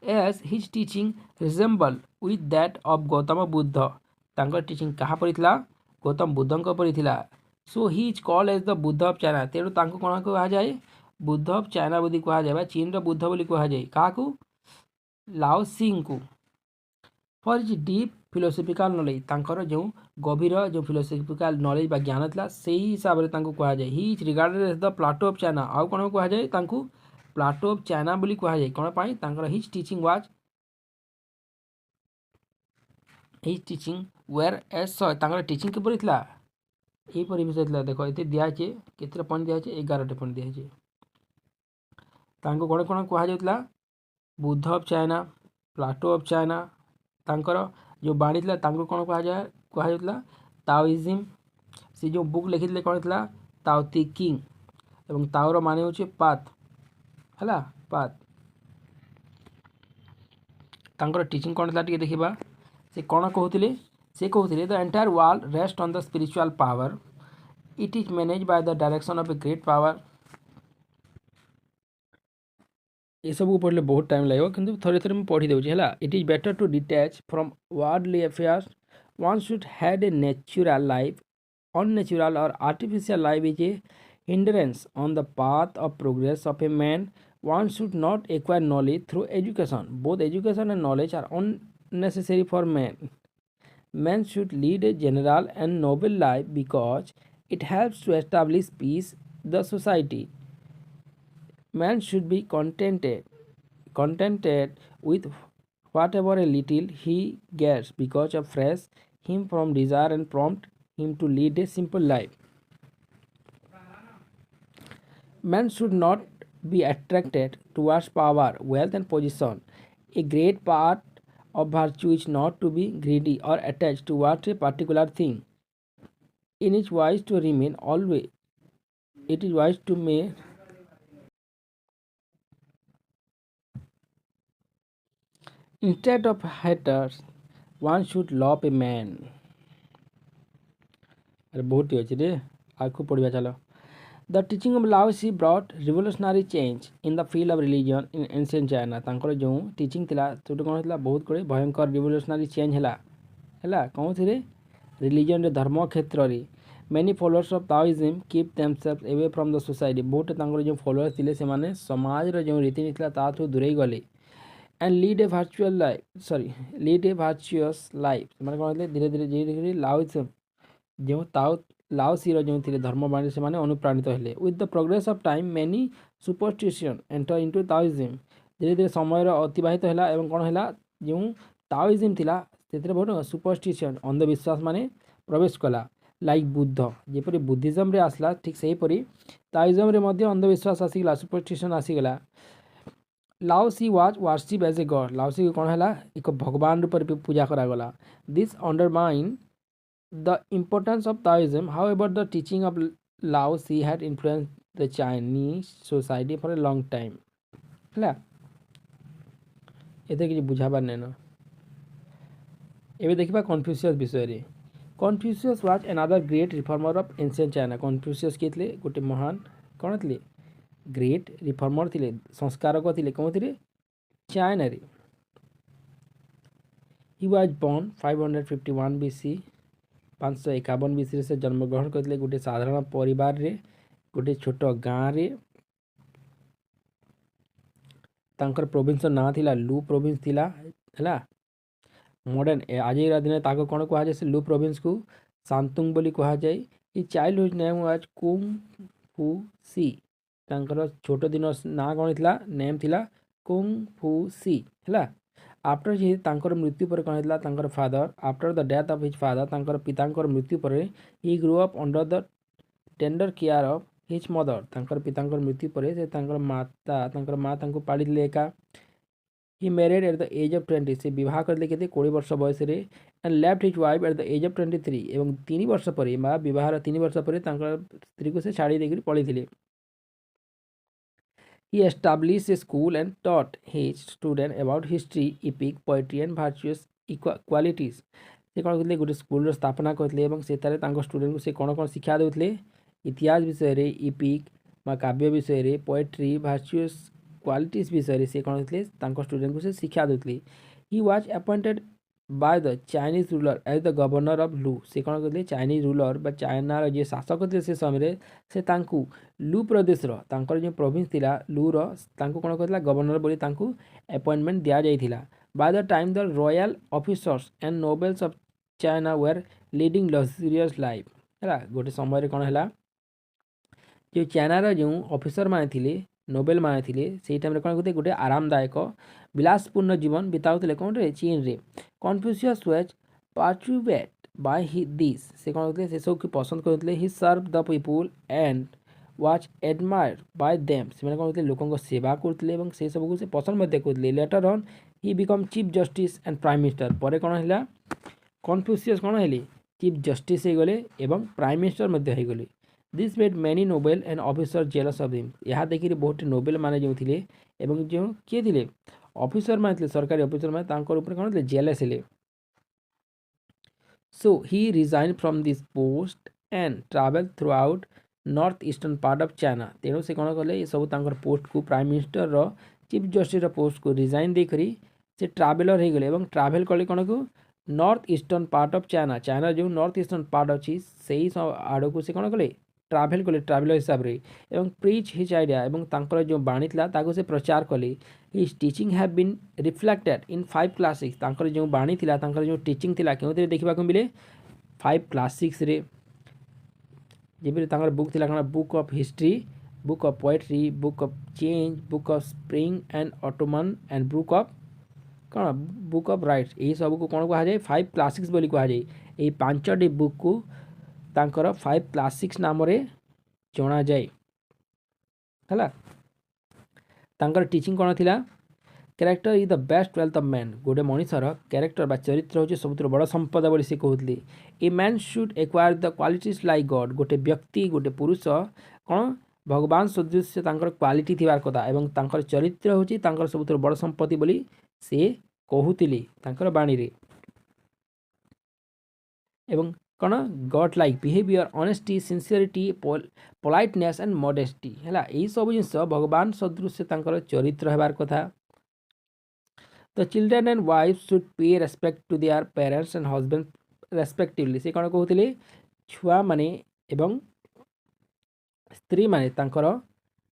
As his teaching resemble with that of Gautam Buddha. तांकर टीचिंग कहा परी थिला गौतम बुद्धंक परी थिला। So he is called as the Buddha of China. तेणु तांको कौन कह जाए बुद्ध ऑफ चाइना बोली कह जाए चीन रो बुद्ध बोली कह जाए क्या लाओसिंग को। फॉर इज डीप फिलोसफिकाल नॉलेज तांकर जो गभीर जो फिलोसफिकाल नॉलेज बा ज्ञान था से हिसाब से कह जाए। He is regarded as the Plato of China. आउ कौन कह जाए प्लाटो ऑफ चाइना बोली कह जाए कौन पाई तांकर his teaching was his teaching were as तांकर टीचिंग किपरि थिला यहीपरि विषय थिला। देखो ये दिखाई केते पॉइंट दिखाई 11 पॉइंट दिखाई तांको कौन कौन कह जाउतला Buddha of China Plato of China. तांकर जो बाणी थिला तांको कौन कह जाउतला ताओइज्म। से जो बुक लिखिले कौन थिला ताओ ती किंग एवं ताओर माने होचे पाथ है पाथ। तांकर टीचिंग कौन था देखा से कौन कहते से कहते the entire world rest on the spiritual power it is manage by the direction of a great power ये सब पढ़ले बहुत टाइम लगे किंतु थोड़े थोड़े मुझे पढ़ी देउछि हला it is better to detach from worldly affairs one should had a natural life unnatural or artificial life is a hindrance on the path of progress of a man. One should not acquire knowledge through education. Both education and knowledge are unnecessary for man. Man should lead a general and noble life because it helps to establish peace in the society. Man should be contented with whatever a little he gets because of frees him from desire and prompt him to lead a simple life. Man should not be attracted towards power, wealth, and position. A great part of virtue is not to be greedy or attached towards a particular thing. It is wise to remain always. It is wise to make. Instead of haters, one should love a man. अरे बहुत ही अच्छे रे आखु पढ़िया चलो. The teaching of Lao Tzu brought revolutionary change in the field of religion in ancient China. तांकर जो teaching थिला सेटा कोन थिला बहुत करे भयंकर रिवोल्यूशनरी चेंज हैला कौन थिरे रिलीजन रे धर्म क्षेत्र रे many followers of Taoism keep themselves away from the society. बहुत तांकर जो फॉलोअर्स थिले से माने समाज रे जो रीति नीति ता थु दूरेई गले and lead a virtuous life माने कोन थिले धीरे धीरे लाओइज्म जो ताओ लाओसीर जो थे धर्मवाणी से अनुप्राणित हेले with the progress of time many superstition enter into Taoism धीरे धीरे समय अतिबाहित है और कौन है जो ताओइज्म थिला से बहुत सुपरस्टिशन अंधविश्वास माने प्रवेश कला लाइक बुद्ध जेपरी बुद्धिज्म रे आसला ठीक सेहीपरि ताओइज्म रे मध्य अंधविश्वास आसीगला सुपरस्टिशन आसीगला Laozi was worship as a god Laozi कौन है एक भगवान रूप में पूजा करागला this undermine the importance of Taoism. However, the teaching of Lao Tzu had influenced the Chinese society for a long time. ହେଲା ଏତେ କିଛି ବୁଝାବାର ନାଇଁନ ଏବେ ଦେଖିବା କନଫ୍ୟୁସିୟସ୍ ବିଷୟରେ Confucius was another great reformer of ancient China. Confucius କିଏ ଥିଲେ ଗୋଟେ ମହାନ କ'ଣ ଥିଲେ ଗ୍ରେଟ୍ ରିଫର୍ମର ଥିଲେ ସଂସ୍କାରକ ଥିଲେ କେଉଁଥିରେ ଚାଇନାରେ he was born 551 BC 551 BC से जन्मग्रहण करते गोटे साधारण परिवार रे गोटे छोट गाँ रे तांकर प्रोविंस ना थिला लू प्रोविंस थिला हैला मॉडर्न आज दिन ताको कोन कहा जाय से लू प्रोविंस को सांतुंग बोली कहा जाय ई चाइल्डहुड नेम वाज कुंग फू सी तांकर छोट दिन ना कोन थिला नेम थिला कुंग फू सी हैला आफ्टर ही तांकर मृत्यु पर कौन है तांकर father after the death of his father तांकर पितांकर मृत्यु पर he grow up under the tender care of his mother तांकर पितांकर मृत्यु पर से तांकर माता तांकर माँ तांको पाड़ी ले एका he married at the age of 20 से विवाह करले केते 20 वर्ष बयस रे and left his wife at the age of 23 एवं 3 वर्ष पर माँ विवाहर 3 वर्ष पर तांकर स्त्री को से छाड़ी देकरी पळी थिले. He established a school and taught his students about history, epic, poetry and virtuous qualities. से कौन करते गोटे स्कूल स्थापना करते स्टूडेंट को से कौन कौन शिक्षा देते इतिहास विषय रे इपिक काव्य विषय रे पोएट्री भार्चुअस क्वालिटीज विषय से कौन करते स्टूडेंट को से शिक्षा देते. He was appointed by the Chinese ruler as the governor of Lu से कौन करते चाइनीज रूलर बा चाइनार जो शासक थे से समय से तांकु लू प्रदेश जो प्रोविंस थिला लूर तांकु कौन करता गवर्नर बोली तांकु अपॉइंटमेंट दिया जाइथिला. By the time the royal officers and nobles of China were leading luxurious life है गोटे समय कौन है जो चाइनार जो ऑफिसर माने थिले नोबेल माने थिले से टाइम कौन करते गोटे आरामदायक विलासपूर्ण जीवन बिताउले कौन रे चीन रे. Confucius was perturbed by this से कौन करते से सब की पसंद करते ही serve the people and was admired by them से कौन करते लोकों सेवा करते से सब को से पसंद करते. Letter on he become chief justice and prime minister पर कौन है कन्फ्यूशियस कौन है चीफ जस्टिस हो गले एवं प्राइम मिनिस्टर मध्य हो गले. This made many Nobel and officer jealous of him यह देखिए बहुत नोबेल माने जो थिले एवं जो किए थिले ऑफिसर माने थिले सरकारी ऑफिसर माने तांकर ऊपर कौन थे जेलस हेले. So he resign from this post and travel throughout north eastern part of China तेणु से कौन कले ये सब तांकर पोस्ट को प्राइम मिनिस्टर रो चीफ जस्टिस पोस्ट को रिजाइन देकर से ट्रावेलर हो गले और ट्रावेल कले कौन को north eastern part of China China जो नॉर्थ ईस्टर्न पार्ट अच्छी से आड़ को से कौन कले ट्रावेल कले ट्रावेलर हिसाब से एवं प्रिच हिज आइडिया एवं तांकर जो बाणी था से प्रचार कले his teaching have been reflected in 5 classics तांकर जो बाणी थिला तांकर जो टीचिंग थिला केउते देखिबा को मिले 5 क्लासिक्स रे जेबे तांकर बुक थिला कना book of history book of poetry book of change book of spring and Ottoman and book of कौन बुक ऑफ राइट्स यही सब को कौन कह जाए 5 क्लासिक्स बोली कह जाए यही 5टी बुक को तांकर 5 क्लासिक्स नाम रे जना जाए हला तांकर टीचिंग कौन थिला character is the best wealth of man गोटे मनीषर कैरेक्टर बा चरित्र होची सबुतर बड़ संपदा बोली से कहउतली a man should acquire the qualities like god गोटे व्यक्ति गोटे पुरुष कौन भगवान सदृश तांकर क्वालिटी थिबार कथा एवं तांकर चरित्र होची तांकर सबुतर बड़ संपत्ति बोली से कहूतिली तांकर बाणी रे एवं कौन God like behaviour honesty sincerity politeness and modesty हैला एई सब जिंस भगवान सदृश तांकर चरित्र हेबार कथा the children and wife should pay respect to their parents and husband respectively से कौन कहते छुआ माने एवं स्त्री माने तांकर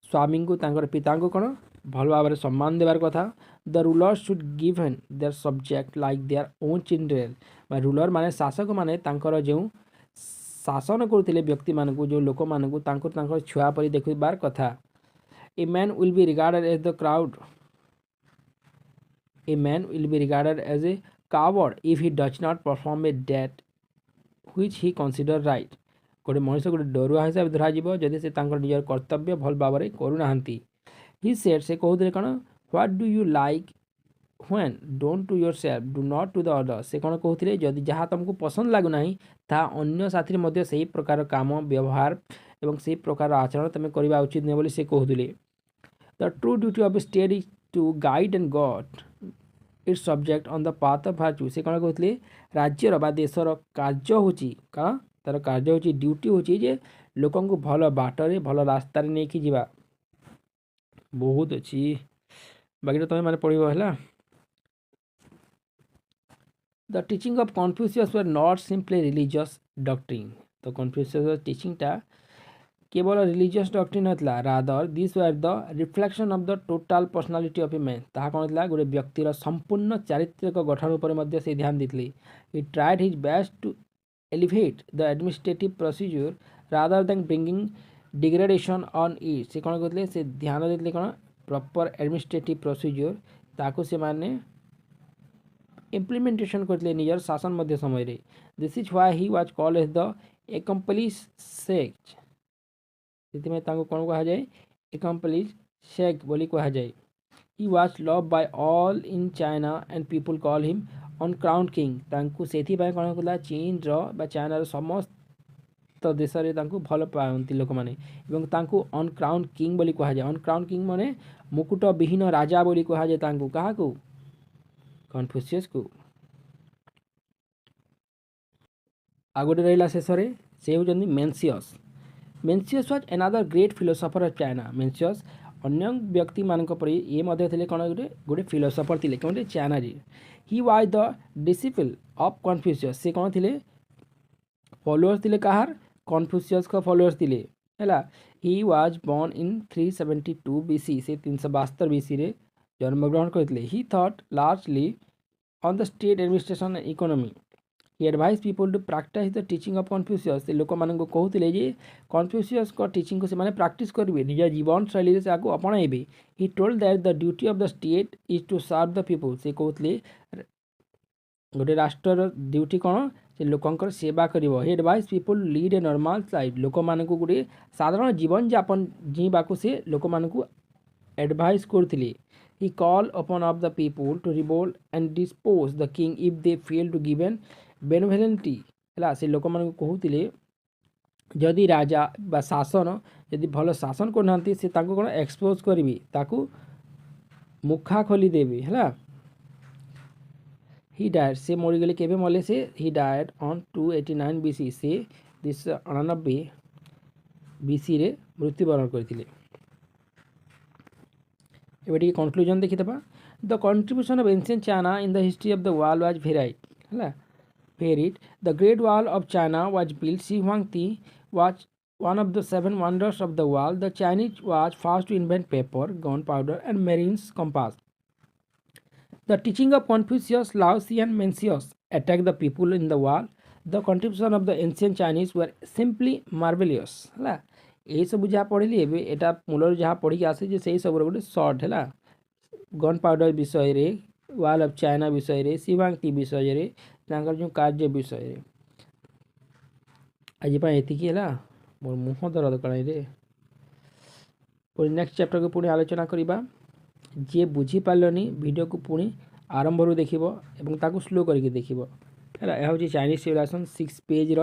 स्वामी को तांकर पिता को कौन भल भाव में सम्मान देवार कथा the ruler should given their subject like their own children ruler माने शासक माने तांकर जो शासन करते व्यक्ति मानक जो लोक मानक तांकर छुआ परी देखबार कथा a man will be regarded as the crowd A man will be regarded as a coward if he does not perform a debt which he consider right. गोटे मनुष्य गोटे डरुआ हिसाब से धराଯିव जदि से तांकर निजर कर्तव्य भल भाव में करूनाहांती ही सेड से कहते कौन what do you like when don't to yourself do not to the other से कौन कहते जदि जहाँ तुमको पसंद लगुना ता अन्य साथी मध्य से प्रकार काम व्यवहार एवं से प्रकार आचरण तुम करवा उचित नहीं बोली से कहते the true duty of state is to guide and god its subject on the path of virtue से कौन कहते राज्यर बा देशर कार्य होची कौन तार कार्य होची ड्यूटी होची जे लोकन को भल बाटरे भल रास्तार नहीं कि जीवा बहुत अच्छी बाकी तुम मैंने पढ़ो है the teaching of Confucius were not simply religious doctrine तो कन्फ्यूशियस टीचिंगटा केवल रिलीजियस डॉक्ट्रिन होता rather this were the reflection of the total personality of a man ताहा कौन था गोटे व्यक्तिर संपूर्ण चारित्रिक गठन उपर से ध्यान देते he tried his best to elevate the administrative procedure rather than bringing degradation on it से कौन कहते से ध्यान देते कौन प्रॉपर एडमिनिस्ट्रेटिव प्रोसीजर ताकू से माने इम्प्लीमेंटेशन करते निजर शासन मध्य समय this is why he was called as the accomplish sect से कौन कह जाए एकम्प्लिश शेख बोली कह जाए he was love by all in China and people call him uncrowned king तांकु सेथि बाय कौन कहला चीन रो चाइनार समस्त देश में भल पाती लोक मैंने तांकु अनक्राउंड किंग बोली कह जाए अनक्राउंड किंग माने मुकुट विहीन राजा बोली कह जाए तांकु कहा को कन्फ्यूशियस को आगोटे रहा शेष से होती Mencius Mencius was another great philosopher of China Mencius अन्य व्यक्ति मान ये थे कौन गोटे गोटे फिलोसफर थे कौन चाइना रे he was the disciple of Confucius से कौन थे फॉलोअर्स थे कहार कन्फ्यूशियस का फॉलोअर्स थे है he was born in 372 BC से 372 BC रे जन्मग्रहण करते he thought largely on the state administration and economy he advise people to practise the teaching of Confucius से लोक मान कहते जे कन्फ्यूशियस को टीचिंग को से प्रैक्टिस करेंगे निज जीवन शैली से अपणाइबे he told that the duty of the state is to serve the people से कहते गोटे राष्ट्र ड्यूटी कौन से लोकंकर सेवा करिवो he advise people lead a normal life लोक मान गोटे साधारण जीवन यापन जीवाकू से लोक मान एडवाइज करथिले he called upon of the people to revolt and dispose the king if they fail to give an benevolently है से लोक मान कहते जदि राजा बा शासन यदि भल शासन करना से कौन एक्सपोज करी ताकू मुखा खोली देवी है ही डायड से मरीगले केवे मले से ही डायड ऑन 289 BC से 299 BC रे मृत्युवरण करथिले एबे टिके कंक्लूजन देखिदेबा the contribution of ancient China in the history of the world was varied है varied. The Great Wall of China was built. Xi Huangdi was one of the seven wonders of the world. The Chinese was first to invent paper, gunpowder, and marine's compass. The teaching of Confucius, Lao Tzu, and Mencius attacked the people in the world. The contribution of the ancient Chinese were simply marvelous. ହେଲା ଏଇ ସବୁ ଯାହା ପଢ଼ିଲି ଏବେ ଏଟା ମୂଳରୁ ଯାହା ପଢ଼ିକି ଆସିଛି ସେଇ ସବୁର ଗୋଟେ ସର୍ଟ ହେଲା ଗନ୍ ପାଉଡ଼ର ବିଷୟରେ ୱାଲ୍ ଅଫ୍ ଚାଇନା ବିଷୟରେ ଶିବାଙ୍କି ବିଷୟରେ ତାଙ୍କର ଯେଉଁ କାର୍ଯ୍ୟ ବିଷୟରେ ଆଜି ପାଇଁ ଏତିକି ହେଲା ମୋର ମୁହଁ ଦରଦ କଲାଇରେ ପୁଣି ନେକ୍ସଟ ଚାପ୍ଟରକୁ ପୁଣି ଆଲୋଚନା କରିବା ଯିଏ ବୁଝିପାରିଲନି ଭିଡ଼ିଓକୁ ପୁଣି ଆରମ୍ଭରୁ ଦେଖିବ ଏବଂ ତାକୁ ସ୍ଲୋ କରିକି ଦେଖିବ ହେଲା ଏହା ହେଉଛି ଚାଇନିଜ୍ ସିଭିଲାଇଜେସନ୍ 6 ପେଜ୍ର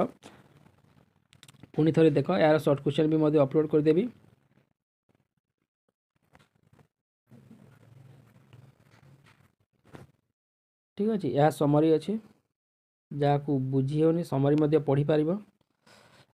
ପୁଣି ଥରେ ଦେଖ ଏହାର ସର୍ଟ କ୍ୱେଶ୍ଚନ୍ ବି ମଧ୍ୟ ଅପଲୋଡ଼ କରିଦେବି ଠିକ୍ ଅଛି ଏହା ସମରି ଅଛି ଯାହାକୁ ବୁଝି ହେଉନି ସମରି ମଧ୍ୟ ପଢ଼ିପାରିବ